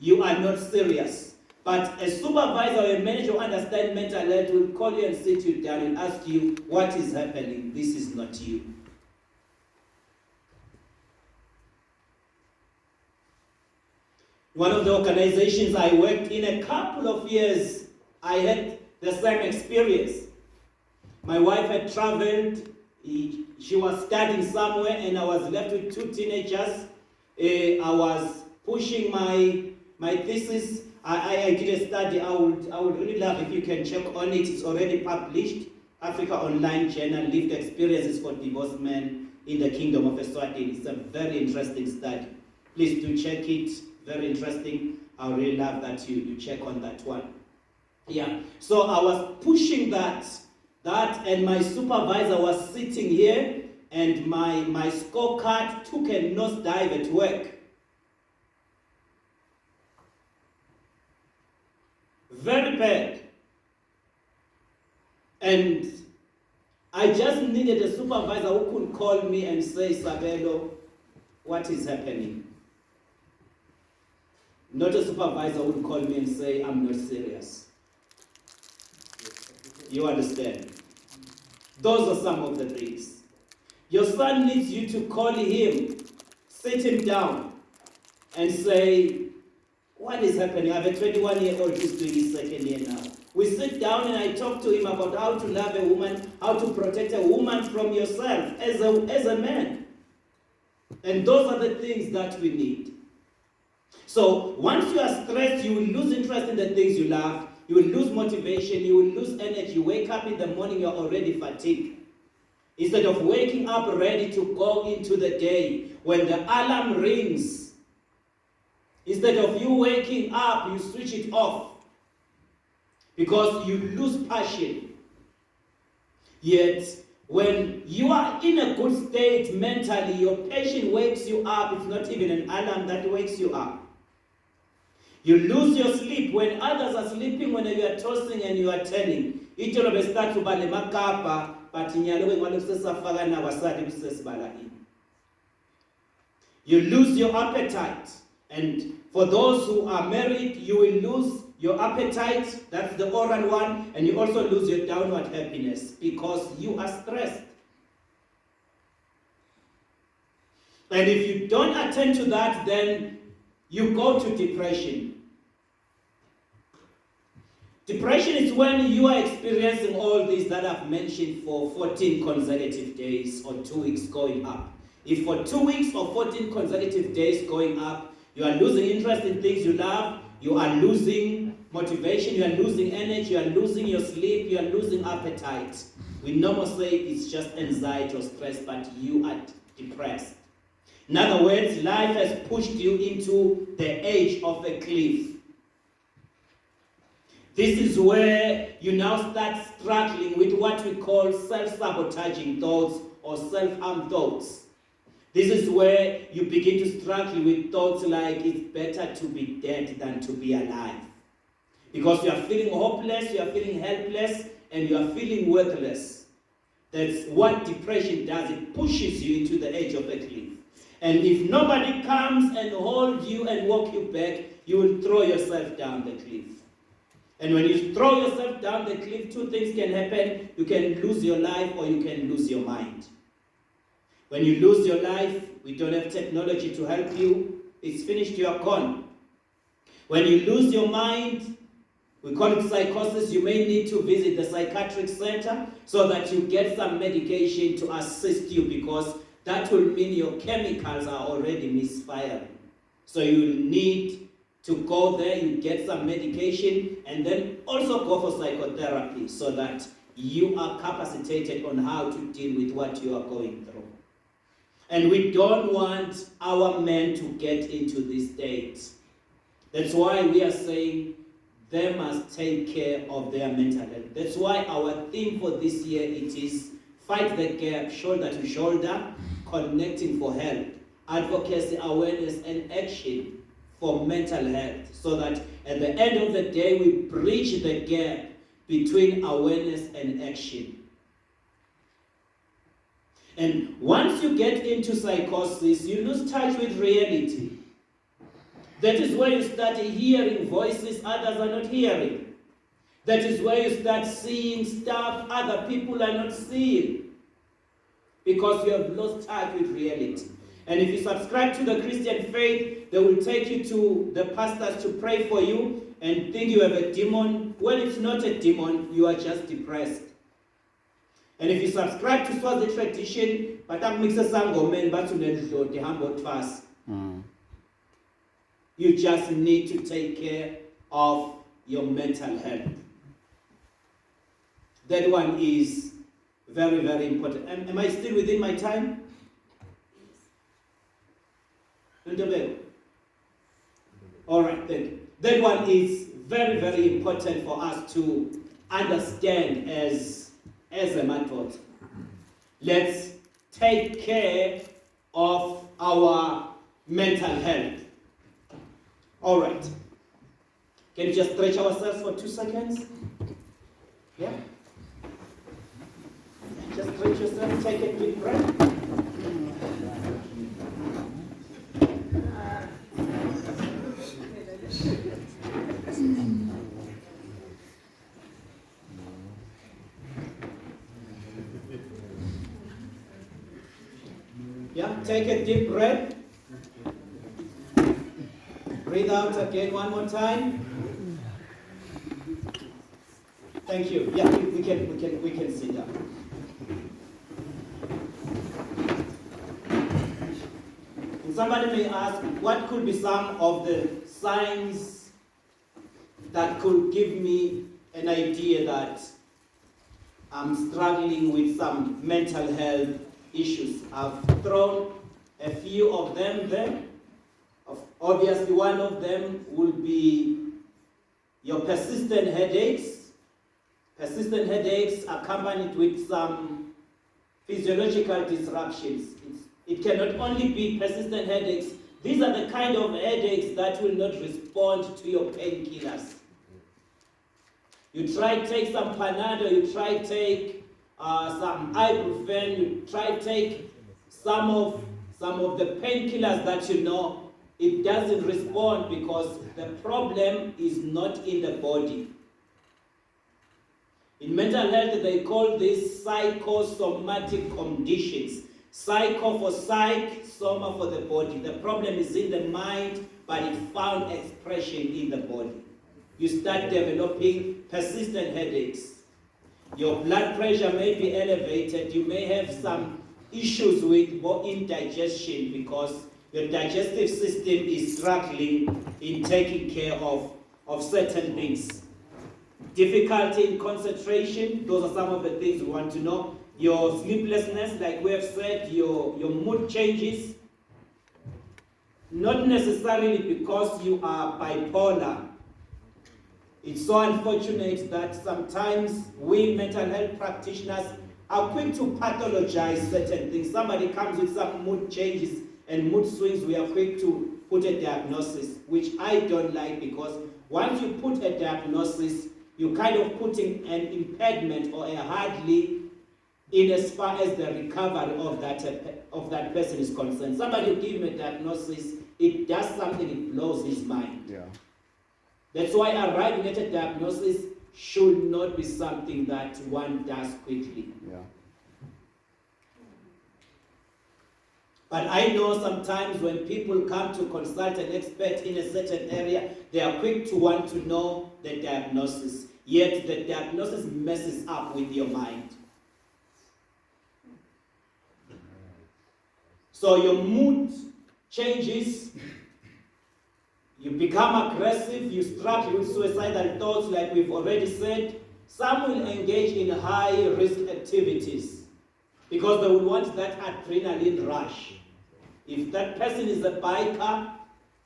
A: you are not serious. But a supervisor or a manager who understands mental health will call you and sit you down and ask you, what is happening? This is not you. One of the organizations I worked in a couple of years, I had the same experience. My wife had traveled, she was studying somewhere, and I was left with 2 teenagers. I was pushing my thesis. I did a study. I would really love if you can check on it. It's already published. Africa Online Journal, Lived Experiences for Divorced Men in the Kingdom of Eswatini. It's a very interesting study. Please do check it. Very interesting. I would really love that you check on that one. Yeah. So I was pushing that, and my supervisor was sitting here, and my scorecard took a nosedive at work. Very bad. And I just needed a supervisor who could call me and say, Sabelo, what is happening? Not a supervisor who would call me and say, I'm not serious. You understand? Those are some of the things. Your son needs you to call him, sit him down, and say, what is happening? I have a 21-year-old who's doing his second year now. We sit down and I talk to him about how to love a woman, how to protect a woman from yourself as a man. And those are the things that we need. So once you are stressed, you will lose interest in the things you love, you will lose motivation, you will lose energy. You wake up in the morning, you're already fatigued. Instead of waking up ready to go into the day, when the alarm rings, instead of you waking up, you switch it off. Because you lose passion. Yet, when you are in a good state mentally, your passion wakes you up. It's not even an alarm that wakes you up. You lose your sleep when others are sleeping, when you are tossing and you are turning. You lose your appetite. And for those who are married, you will lose your appetite, that's the oral one, and you also lose your downward happiness because you are stressed. And if you don't attend to that, then you go to depression. Depression is when you are experiencing all these that I've mentioned for 14 consecutive days or 2 weeks going up. If for 2 weeks or 14 consecutive days going up, you are losing interest in things you love, you are losing motivation, you are losing energy, you are losing your sleep, you are losing appetite. We normally say it's just anxiety or stress, but you are depressed. In other words, life has pushed you into the edge of a cliff. This is where you now start struggling with what we call self-sabotaging thoughts or self-harm thoughts. This is where you begin to struggle with thoughts like it's better to be dead than to be alive. Because you are feeling hopeless, you are feeling helpless, and you are feeling worthless. That's what depression does. It pushes you into the edge of a cliff. And if nobody comes and holds you and walk you back, you will throw yourself down the cliff. And when you throw yourself down the cliff, two things can happen. You can lose your life or you can lose your mind. When you lose your life, we don't have technology to help you. It's finished, you are gone. When you lose your mind, we call it psychosis. You may need to visit the psychiatric center so that you get some medication to assist you, because that will mean your chemicals are already misfiring. So you will need to go there, you get some medication, and then also go for psychotherapy so that you are capacitated on how to deal with what you are going through. And we don't want our men to get into this state. That's why we are saying they must take care of their mental health. That's why our theme for this year, it is fight the gap, shoulder to shoulder, connecting for help, advocacy, awareness, and action for mental health, so that at the end of the day, we bridge the gap between awareness and action. And once you get into psychosis, you lose touch with reality. That is where you start hearing voices others are not hearing. That is where you start seeing stuff other people are not seeing. Because you have lost touch with reality. And if you subscribe to the Christian faith, they will take you to the pastors to pray for you and think you have a demon. Well, it's not a demon, you are just depressed. And if you subscribe to Swazi tradition, but I'm mixing sango men, but you need to humble fast. You just need to take care of your mental health. That one is very, very important. Am I still within my time? All right, thank you. That one is very, very important for us to understand as a method. Let's take care of our mental health. All right. Can you just stretch ourselves for 2 seconds? Yeah? Just stretch yourself, take a deep breath. Yeah, take a deep breath. Breathe out again one more time. Thank you. Yeah, we can sit down. And somebody may ask, what could be some of the signs that could give me an idea that I'm struggling with some mental health issues? I've thrown a few of them there. Obviously, one of them will be your persistent headaches. Persistent headaches accompanied with some physiological disruptions. It cannot only be persistent headaches. These are the kind of headaches that will not respond to your painkillers. You try to take some Panado, you try to take some ibuprofen, you try to take some of the painkillers that you know, it doesn't respond because the problem is not in the body. In mental health, they call this psychosomatic conditions. Psycho for psych, soma for the body. The problem is in the mind, but it found expression in the body. You start developing persistent headaches. Your blood pressure may be elevated. You may have some issues with indigestion because your digestive system is struggling in taking care of certain things. Difficulty in concentration, those are some of the things we want to know. Your sleeplessness, like we have said, your mood changes. Not necessarily because you are bipolar. It's so unfortunate that sometimes we mental health practitioners are quick to pathologize certain things. Somebody comes with some mood changes and mood swings, we are quick to put a diagnosis, which I don't like, because once you put a diagnosis, you're kind of putting an impediment or a hardly in as far as the recovery of that person is concerned. Somebody will give him a diagnosis, it does something, it blows his mind.
B: Yeah.
A: That's why arriving at a diagnosis should not be something that one does quickly.
B: Yeah.
A: But I know sometimes when people come to consult an expert in a certain area, they are quick to want to know the diagnosis. Yet the diagnosis messes up with your mind. So your mood changes, you become aggressive, you struggle with suicidal thoughts like we've already said. Some will engage in high-risk activities because they will want that adrenaline rush. If that person is a biker,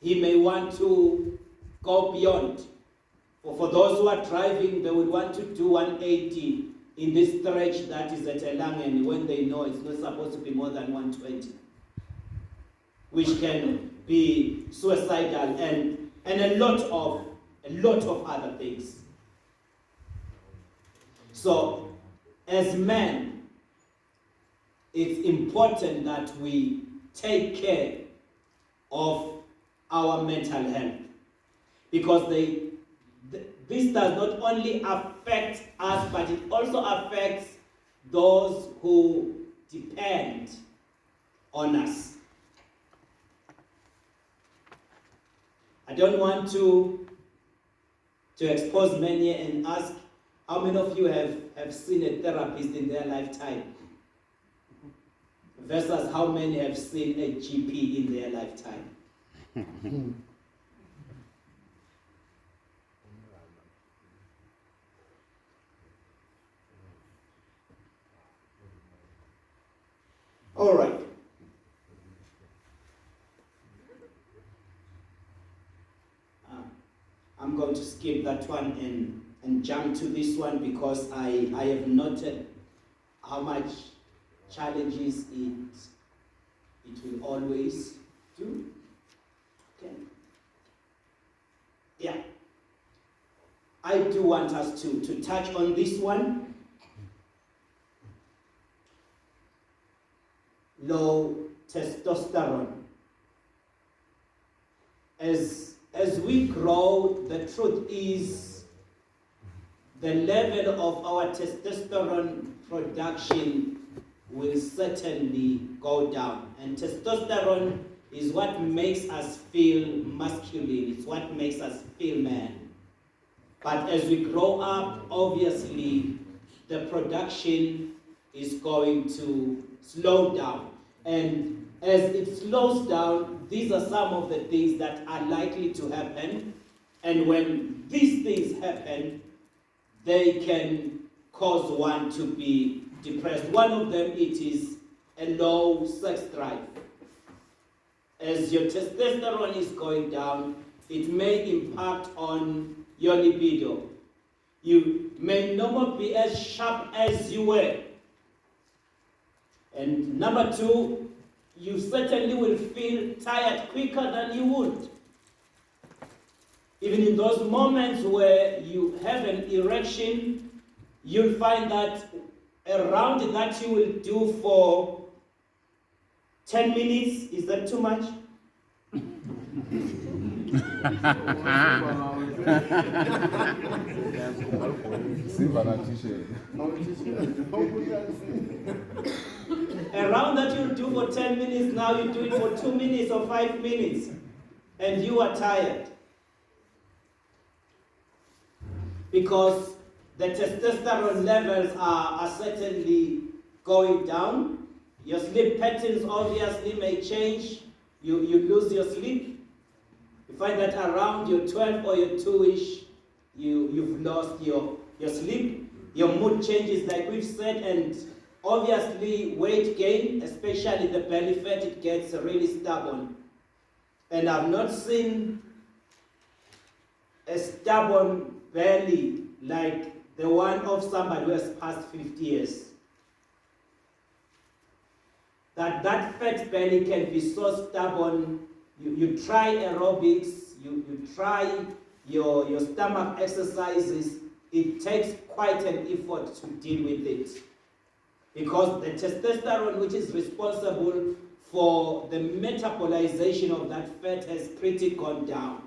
A: he may want to go beyond. For those who are driving, they would want to do 180 in this stretch that is at Elangen when they know it's not supposed to be more than 120, which can be suicidal and a lot of other things. So, as men, it's important that we take care of our mental health, because this does not only affect us, but it also affects those who depend on us. I don't want to expose many and ask how many of you have seen a therapist in their lifetime versus how many have seen a GP in their lifetime. All right. I'm going to skip that one and jump to this one because I have noted how much challenges it will always do. Okay. Yeah. I do want us to touch on this one. Low testosterone. As we grow, the truth is the level of our testosterone production will certainly go down. And testosterone is what makes us feel masculine. It's what makes us feel man. But as we grow up, obviously, the production is going to slow down. And as it slows down, these are some of the things that are likely to happen. And when these things happen, they can cause one to be depressed. One of them, it is a low sex drive. As your testosterone is going down, it may impact on your libido. You may no more be as sharp as you were. And number two, you certainly will feel tired quicker than you would. Even in those moments where you have an erection, you'll find that a round that you will do for 10 minutes, is that too much? A round that you'll do for 10 minutes, now you do it for 2 minutes or 5 minutes, and you are tired. Because the testosterone levels are certainly going down. Your sleep patterns obviously may change. You lose your sleep. You find that around your 12 or your 2-ish, you've lost your sleep. Your mood changes, like we've said, and obviously weight gain, especially the belly fat, it gets really stubborn. And I've not seen a stubborn belly like the one of somebody who has passed 50 years. That fat belly can be so stubborn. You try aerobics, you try your stomach exercises, it takes quite an effort to deal with it. Because the testosterone, which is responsible for the metabolization of that fat, has pretty gone down.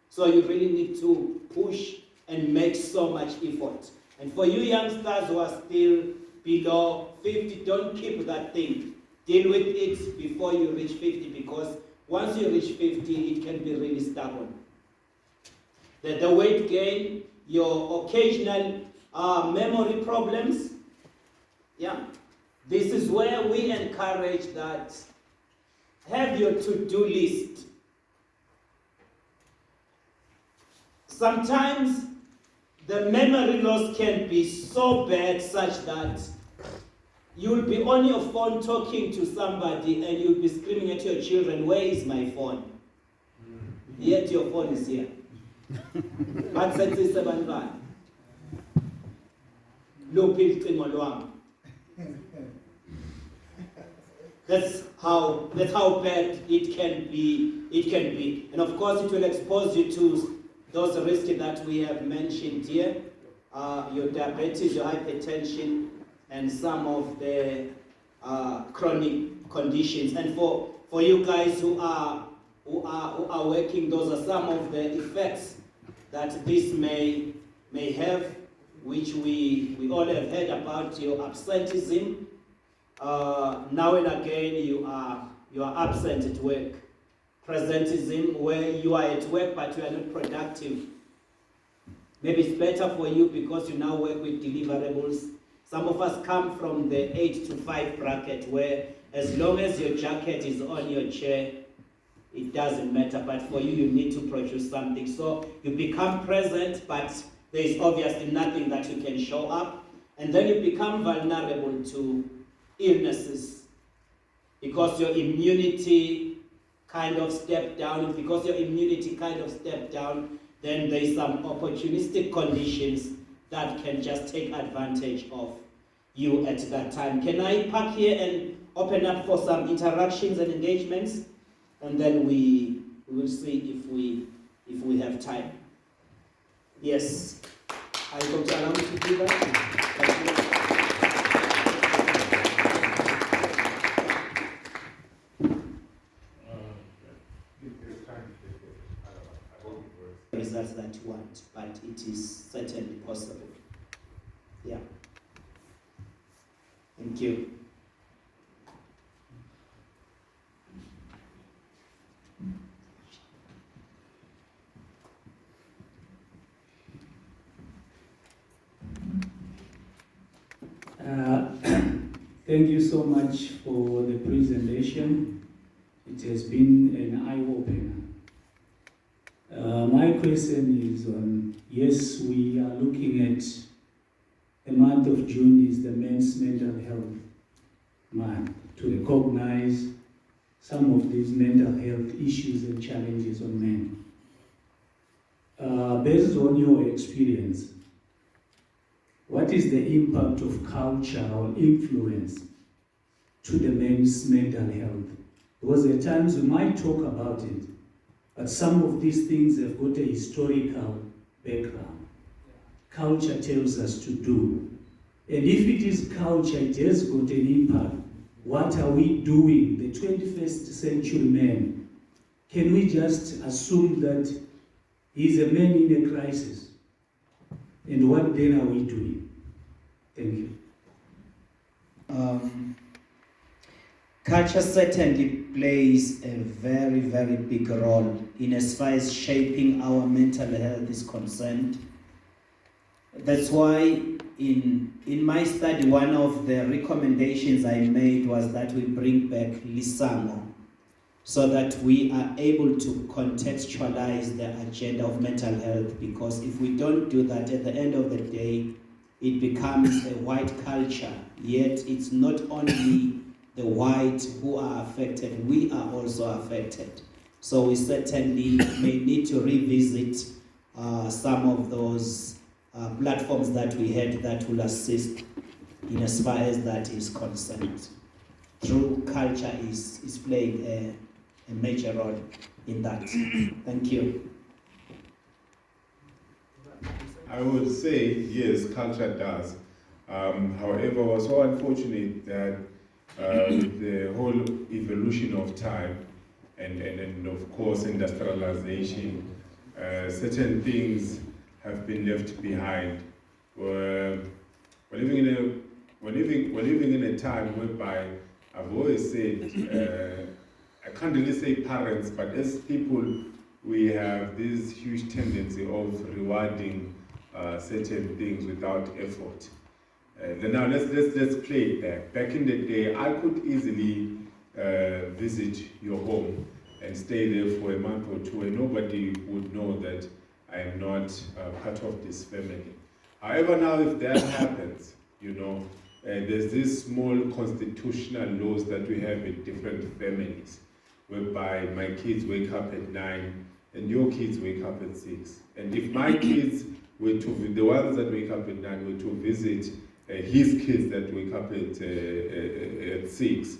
A: So you really need to push and make so much effort. And for you youngsters who are still below 50, don't keep that thing. Deal with it before you reach 50, because once you reach 50, it can be really stubborn. The weight gain, your occasional memory problems, yeah. This is where we encourage that have your to-do list. Sometimes the memory loss can be so bad such that you'll be on your phone talking to somebody and you'll be screaming at your children, "Where is my phone?" Yet your phone is here. That's how bad it can be. And of course it will expose you to those risks that we have mentioned here. Your diabetes, your hypertension, and some of the chronic conditions. And for you guys who are working, those are some of the effects that this may have, which we all have heard about. Your absenteeism. Now and again you are absent at work. Presenteeism, where you are at work but you are not productive. Maybe it's better for you because you now work with deliverables. Some of us come from the 8 to 5 bracket, where as long as your jacket is on your chair, it doesn't matter. But for you, you need to produce something. So you become present, but there is obviously nothing that you can show up. And then you become vulnerable to illnesses. because your immunity kind of stepped down, then there's some opportunistic conditions that can just take advantage of you at that time. Can I park here and open up for some interactions and engagements? And then we will see if we have time. Yes. Are you going to allow me to do that? Results that you want, but it is certainly possible. Yeah. Thank you.
C: Thank you so much for the presentation. It has been an eye-opener. My question is on, yes, we are looking at the month of June is the Men's Mental Health Month, to recognize some of these mental health issues and challenges on men. Based on your experience, what is the impact of culture or influence to the men's mental health? Because at times we might talk about it, but some of these things have got a historical background. Culture tells us to do. And if it is culture, it has got an impact. What are we doing, the 21st century man? Can we just assume that he's a man in a crisis? And what then are we doing? Thank you.
A: Culture certainly plays a very, very big role in as far as shaping our mental health is concerned. That's why in my study, one of the recommendations I made was that we bring back Lisango, so that we are able to contextualize the agenda of mental health, because if we don't do that, at the end of the day, it becomes a white culture, yet it's not only the white who are affected, we are also affected. So we certainly may need to revisit some of those platforms that we had that will assist in as far as that is concerned. True culture is playing a major role in that. Thank you.
D: I would say yes, culture does. However, it was so unfortunate that with the whole evolution of time and of course industrialization, certain things have been left behind. We're living in a time whereby I've always said, I can't really say parents, but as people, we have this huge tendency of rewarding certain things without effort. Now let's play it back. Back in the day, I could easily visit your home and stay there for a month or two, and nobody would know that I am not part of this family. However, now if that happens, there's these small constitutional laws that we have in different families, whereby my kids wake up at 9 and your kids wake up at 6. And if my kids were to, the ones that wake up at 9 were to visit his kids that wake up at 6,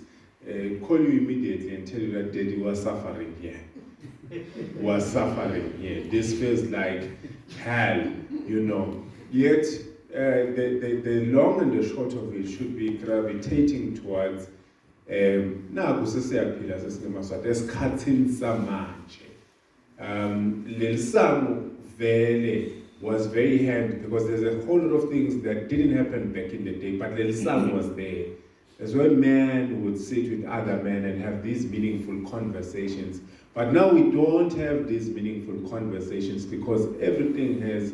D: call you immediately and tell you that Daddy was suffering here. Was suffering here. This feels like hell, Yet, the long and the short of it should be gravitating towards esikhathini samanje. Lelisango vele was very handy, because there's a whole lot of things that didn't happen back in the day, but Lelisango was there. That's why men would sit with other men and have these meaningful conversations. But now we don't have these meaningful conversations because everything has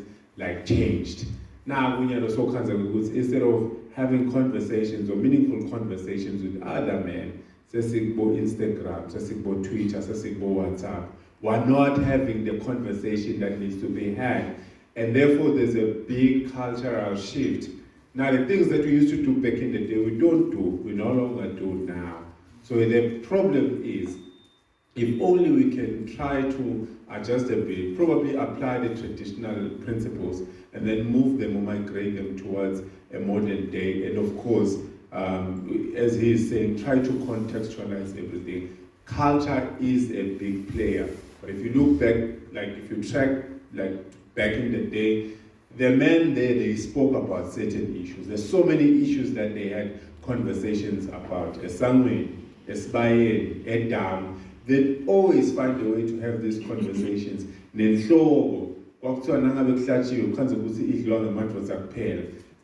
D: changed. Now, instead of having conversations or meaningful conversations with other men, sesikbo Instagram, sesikbo Twitter, sesikbo WhatsApp, we're not having the conversation that needs to be had. And therefore, there's a big cultural shift. Now, the things that we used to do back in the day, we don't do. We no longer do now. So the problem is, if only we can try to adjust a bit, probably apply the traditional principles and then move them or migrate them towards a modern day. And of course, as he is saying, try to contextualize everything. Culture is a big player. But if you look back, like if you track like back in the day, the men there, they spoke about certain issues. There's so many issues that they had conversations about. A Sangwe, a Spaye, a Dam. They'd always find a way to have these conversations.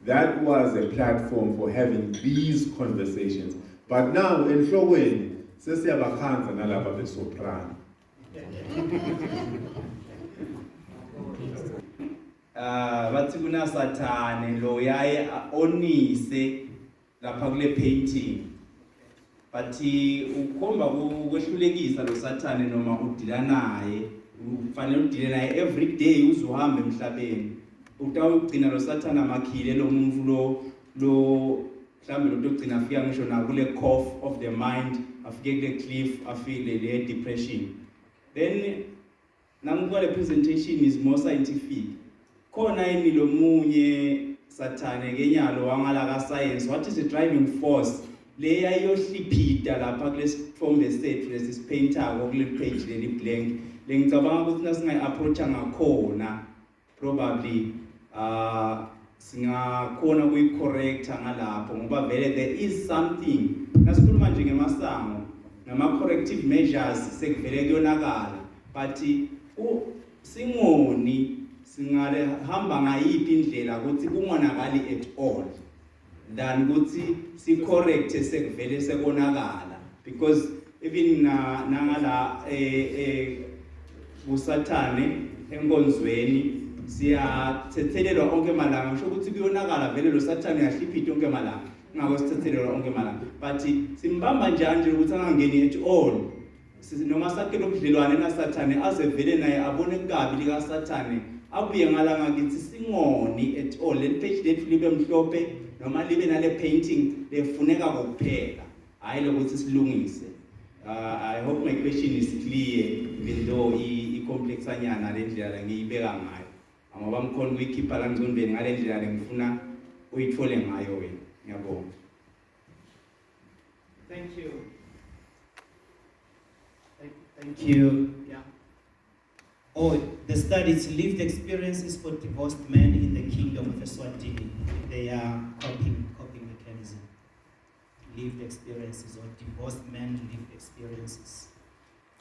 D: That was a platform for having these conversations. But now, in Shogweni, sesiyabakhanza nalapha besoprano.
E: Bathi kuna Sathane lo yaye onise lapha kule painting. Bathi ukhomba ukwehlulekisa lo Sathane noma udila naye, ufanele udile naye every day uzohamba emhlabeni. Utawugcina lo Sathane amakhile lo muntu lo mhlambe lo togcina afika ngisho na kule cough of the mind, afike kule cliff, afile le depression. Then nanguba le presentation is more scientific. Khona yini lo munye Sathane kenyalo wangala ka science, what is the driving force le yayohliphida lapha kule sithombe sethu lesi painter kule page leli blank lengicabanga ukuthi nasingayi approach ngakhona probably singakhona kuyi correct ngalapho ngoba vele there is something nasikhuluma nje ngemasango nama corrective measures sekuvele kuyonakala but singoni singale hamba ngayiphi indlela ukuthi kungonakali at all than ukuthi si correct sekuvele sekonakala, because even nangala uSathane enkonzweni siyathethelelwa onke malanga ngisho ukuthi kuyonakala vele lo Sathane uyahliphita onke malanga ngako sithethelelwa onke malanga but simbamba njani ukuthi angangeni at all noma sakhe lobudlelwane naSathane aze vele naye abone kabi lika Sathane abuye ngalanga kithi singoni at all le page lethu libe mhlophe noma libe nale painting lefuneka kokuphela hayi lokuthi silungise. I hope my question is clear even though I complex anyana le ndlela ngiyibeka ngayo ngoba mkhona ukuyikhipha la ngizondweni ngale ndlela ngifuna uyithole ngayo wena. Ngiyabonga.
A: Thank you. Thank you. Yeah. Oh, the studies lived experiences for divorced men in the kingdom of Eswatini. They are coping mechanism. Lived experiences or divorced men lived experiences.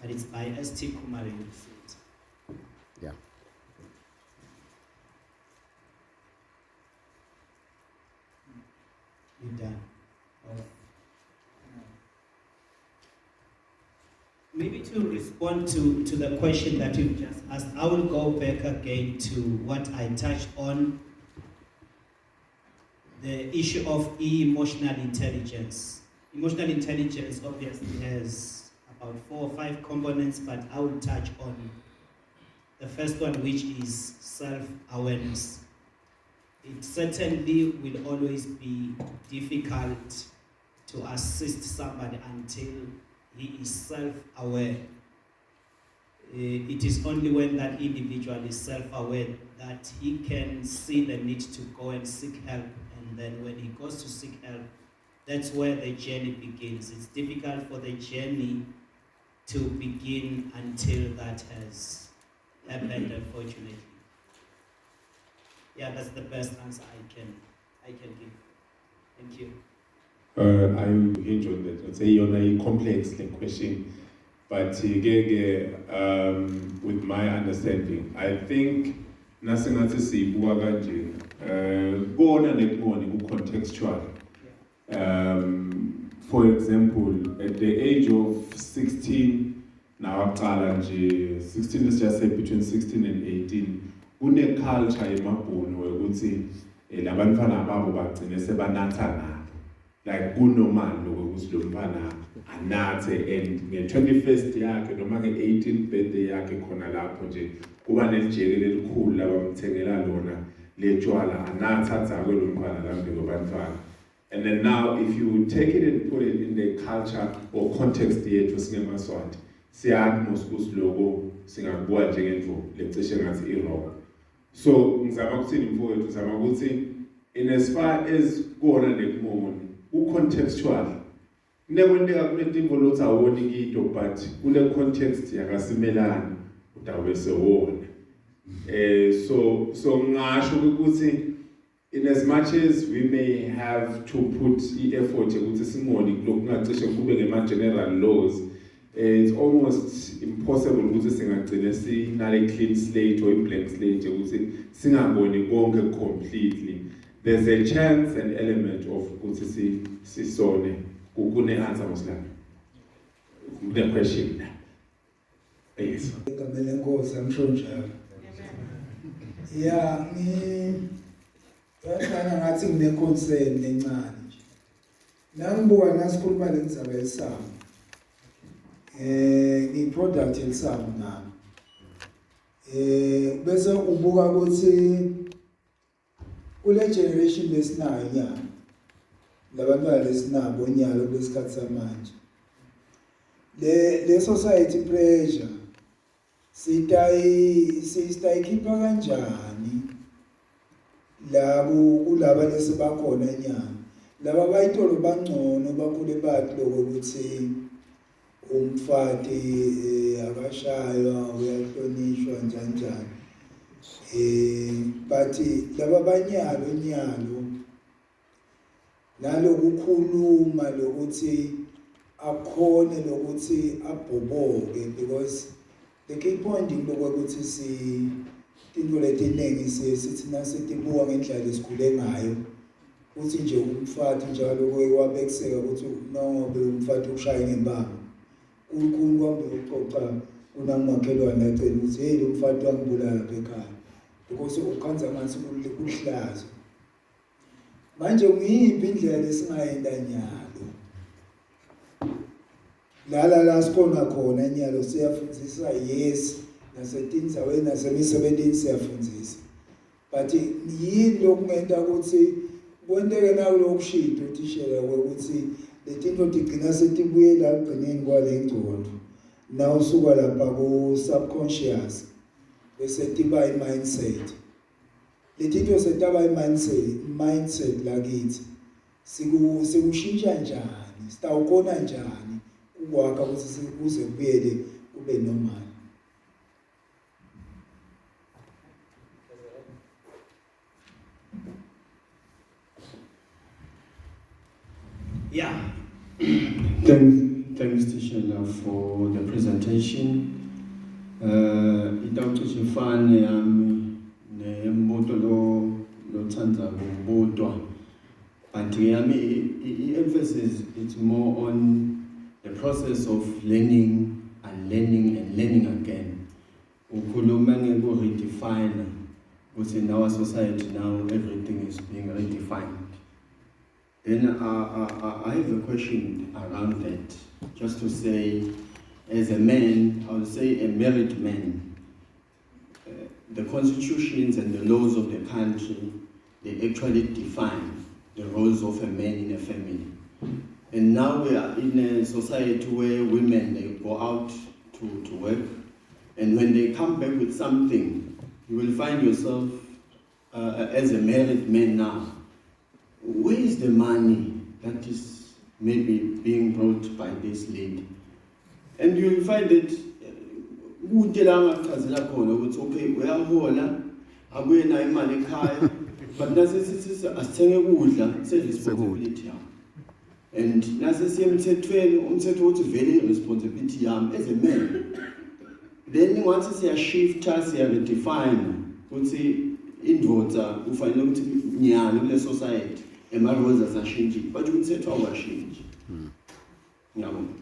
A: And it's by S.T. Khumalo.
B: Yeah.
A: You're done. Maybe to respond to the question that you just asked, I will go back again to what I touched on, the issue of emotional intelligence. Emotional intelligence obviously has about 4 or 5 components, but I will touch on the first one, which is self-awareness. It certainly will always be difficult to assist somebody until he is self-aware. It is only when that individual is self-aware that he can see the need to go and seek help. And then when he goes to seek help, that's where the journey begins. It's difficult for the journey to begin until that has happened, unfortunately. Yeah, that's the best answer I can give. Thank you.
D: I will hinge on that. I'd say you're a complex question, but with my understanding, I think nothing else to see contextual. For example, at the age of 16, now 16, let's just say between 16 and 18, kune culture yemabhunu ukuthi labantwana babo bagcine sebanatha nabo. Like kunormal lokuthi lo mfana anathe and nge-21st yakhe noma nge-18th birthday yakhe khona lapho nje kuba nelijeke lelikhulu labamthengela lona letshwala anatha adzakwe lo mfana lambe kwabantwana. And then now, if you take it and put it in the culture or context yethu singemaswati, siyazi mos logo singakubuka njengento lecishe ngathi i-wrong. So ngizama ukuthini mfowethu, ngizama ukuthi in as far as kuona nekumoni, u-contextual, kunekwenteka kunetinto lothi awoni kito, but kule context yakasimelana utawube sewona. So ngasho ukuthi in as much as we may have to put effort ukuthi singoni lokhu kungacishe kube ngema-general laws, it's almost impossible ukuthi singagcine sinale clean slate or blank slate ukuthi singaboni konke completely. There's a chance and element of ukuthi sisone kune-answer moslami the question. Yes.
F: Ngamele Nkosi ngisho njalo. Yeah, Yashana ngathi ngine-concern encane nje. Nangibuka nasikhuluma lendaba yeSAMU. I-product yeSAMU nami. Bese ubuka ukuthi kule generation lesinayo nyalo. Labantwana lesinabo nyalo kulesikhathi samanje. Le society pressure siyikhipha kanjani labo kulaba lesebakhona nyana laba bayitolo bangcono bakhule bathi lokho ukuthi umfati akashaywa uyahlonishwa njani but laba banyalo nalokukhuluma lokuthi akhone lokuthi abhoboke, because the key point ukuthi into letiningi sithi nasitibuka ngendlela esikhule ngayo uthi nje umfati njalo kwabekuseka ukuthi nobe umfati ushaya ngembanga uNkulunkulu kwambe uxoxa unamakhelwane acela ukuthi hey lo mfati wangibulala lapha ekhaya because ukhanza ngathi kuhlazo. Manje ngiyiphi indlela lesingayenda nyalo la sikhona khona nyalo siyafundzisa yes nasetinzaweni nasemisebentini siyafundzisa, but yini lokungenta ukuthi kwenteke nawe lokushito utishela ukuthi letinto tigcina setibuyela ekugcineni kwale ngcondo na usuka lapha ku subconscious bese tiba i-mindset. Letinto setaba i-mindset lakithi sikushintsha njani, sitawukhona njani ukwakha ukuthi kuze kubuyele kube normal.
A: Yeah.
G: Thanks, Tishala, for the presentation. Itawucishe ifane yami nembuto lo tsandza kubutwa. But yami emphasis it's more on the process of learning and learning again. Ukhuluma ngeko redefine because in our society now everything is being redefined. Then I have a question around that, just to say, as a man, I would say a married man, the constitutions and the laws of the country, they actually define the roles of a man in a family. And now we are in a society where women, they go out to work, and when they come back with something, you will find yourself as a married man now. Where is the money that is maybe being brought by this lady? And you will find that it's okay, we are hola, abuye na imali ekhaya, but asithenge kudla responsibility yami. And nasesiyemthethweni umthetho uthi vele responsibility yami as a man. Then once siyashifta siya-redefine ukuthi indvodza ufanele ukuthi nyalo kule society ema-roles asashintshe, but umthetho awukashintshi. Ngiyabonga.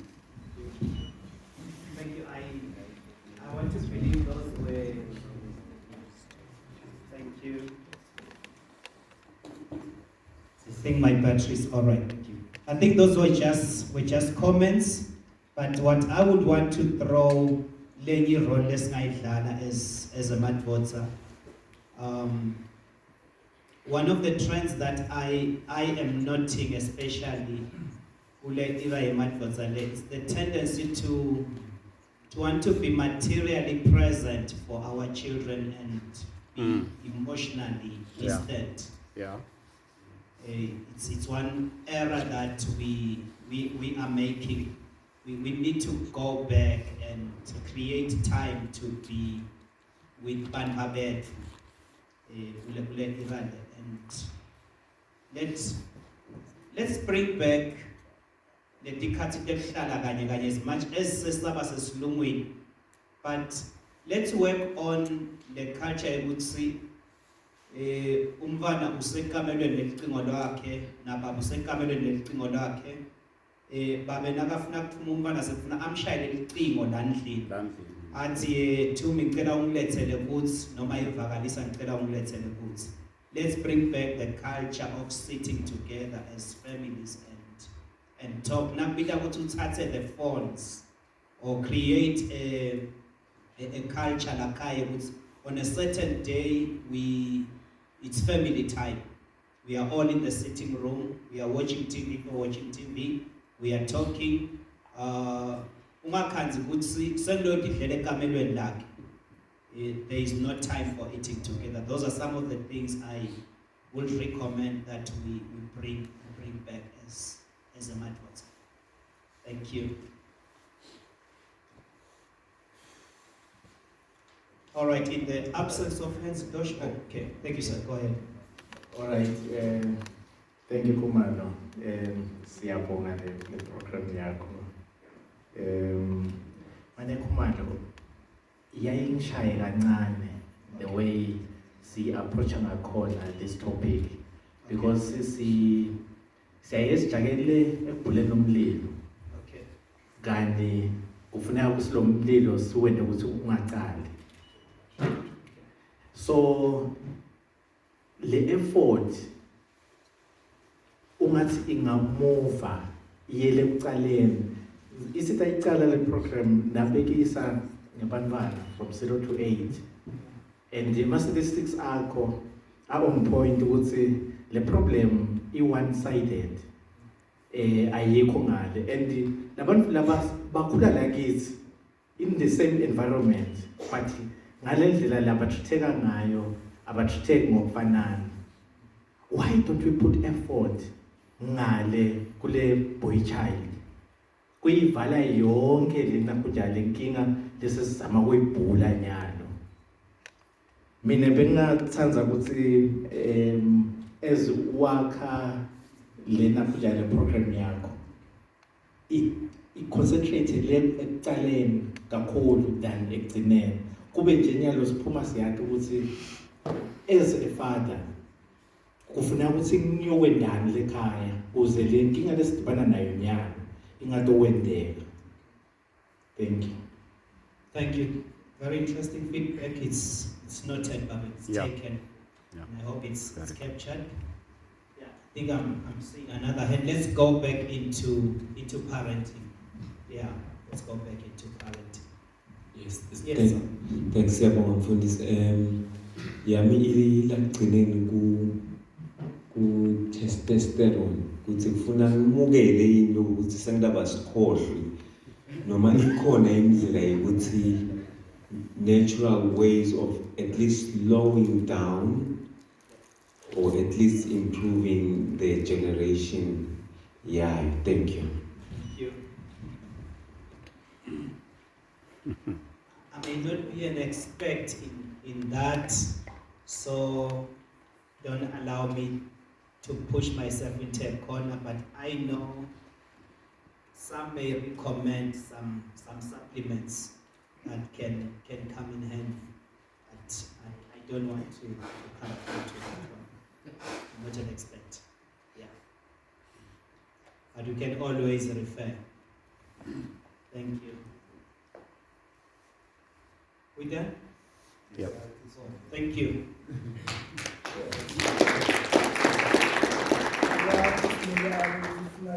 H: Thank you. I want to believe those were. Thank you.
A: I think my battery is all right. I think those were just comments, but what I would want to throw Lenny Roles Naidlana as a madvota. one of the trends that I am noting, especially is the tendency to want to be materially present for our children and be emotionally distant.
B: Yeah.
A: It's one error that we are making. We need to go back and to create time to be with Banhabet and let's bring back the dikhathi tekuhlala kanye kanye as much as sesaba sesilungwini, but let's work on the culture yokuthi umfana usekamelweni nelicingo lwakhe nababa usekamelweni nelicingo lwakhe babe nakafuna kuthuma umfana sekufuna amshayele licingo la ndlini athi Thumi ngicela ungilethele kuthi noma ivakalisa ngicela ungilethele kuthi. Let's bring back the culture of sitting together as families and talk. Nakubida ukuthi uthathe the phones or create a culture lakhaya ukuthi on a certain day it's family time. We are all in the sitting room. We are watching TV. We are talking. Ungakhanzi ukuthi sengilothi idlela ekamelweni lakhe. There is no time for eating together. Those are some of the things I would recommend that we bring back as a matter. Thank you. All right, in the absence of hands, Josh. Okay, thank you, sir. Go ahead.
I: All right, thank you, Khumalo. Siyabonga le program yakho. Manje Khumalo, iyayingishaye kancane the way approach ngakhona this topic because siyayesijakele ekubhuleni umlilo.
A: Okay.
I: Kanti kufuneka ukuthi lo mlilo siwende ukuthi ungacali. So le effort ungathi ingamuva iyele ekucaleni. Isitha icala le program nabekisa ngabantwana from 0 to 8 and the statistics are on point ukuthi le problem is one-sided ayikho ngale and labantu laba bakhula lakithi in the same environment but ngale ndlela labatritheka ngayo abatritheki ngokufanana. Why don't we put effort ngale kule boy child kuyivala yonke lena kunjalo inkinga lesizama kuyibhula nyalo? Mina bengathanda ukuthi as wakha lena kunjalo program yakho i-concentrate le ekucaleni kakhulu than ekugcineni. Kube nje nyalo siphuma siyathi ukuthi as a father kufuneka ukuthi kunyowe ndani lekhaya ukuze le nkinga lesidibana nayo nyalo ingatowendeka. Thank you.
A: Thank you. Very interesting feedback. It's noted, but it's taken.
B: Yeah.
A: And I hope it's captured. Yeah. I think I'm seeing another hand. Let's go back into parenting. Yeah. Let's go back into parenting.
J: Yes.
A: Yes.
J: Thanks, Siyabonga Mfundisi. Yami ilakugcineni ku testosterone ukuthi kufuna ngimukele into ukuthi sengidaba sikhohlwe noma ikhona indlela yokuthi natural ways of at least slowing down or at least improving the generation. Yeah, thank you.
A: Thank you. I may not be an expert in that, so don't allow me to push myself into a corner, but I know some may recommend some supplements that can come in handy, but I don't want to come into that one. I'm not an expert. Yeah. But you can always refer. Thank you. We done?
B: Yep.
A: Thank you.
F: Yeah,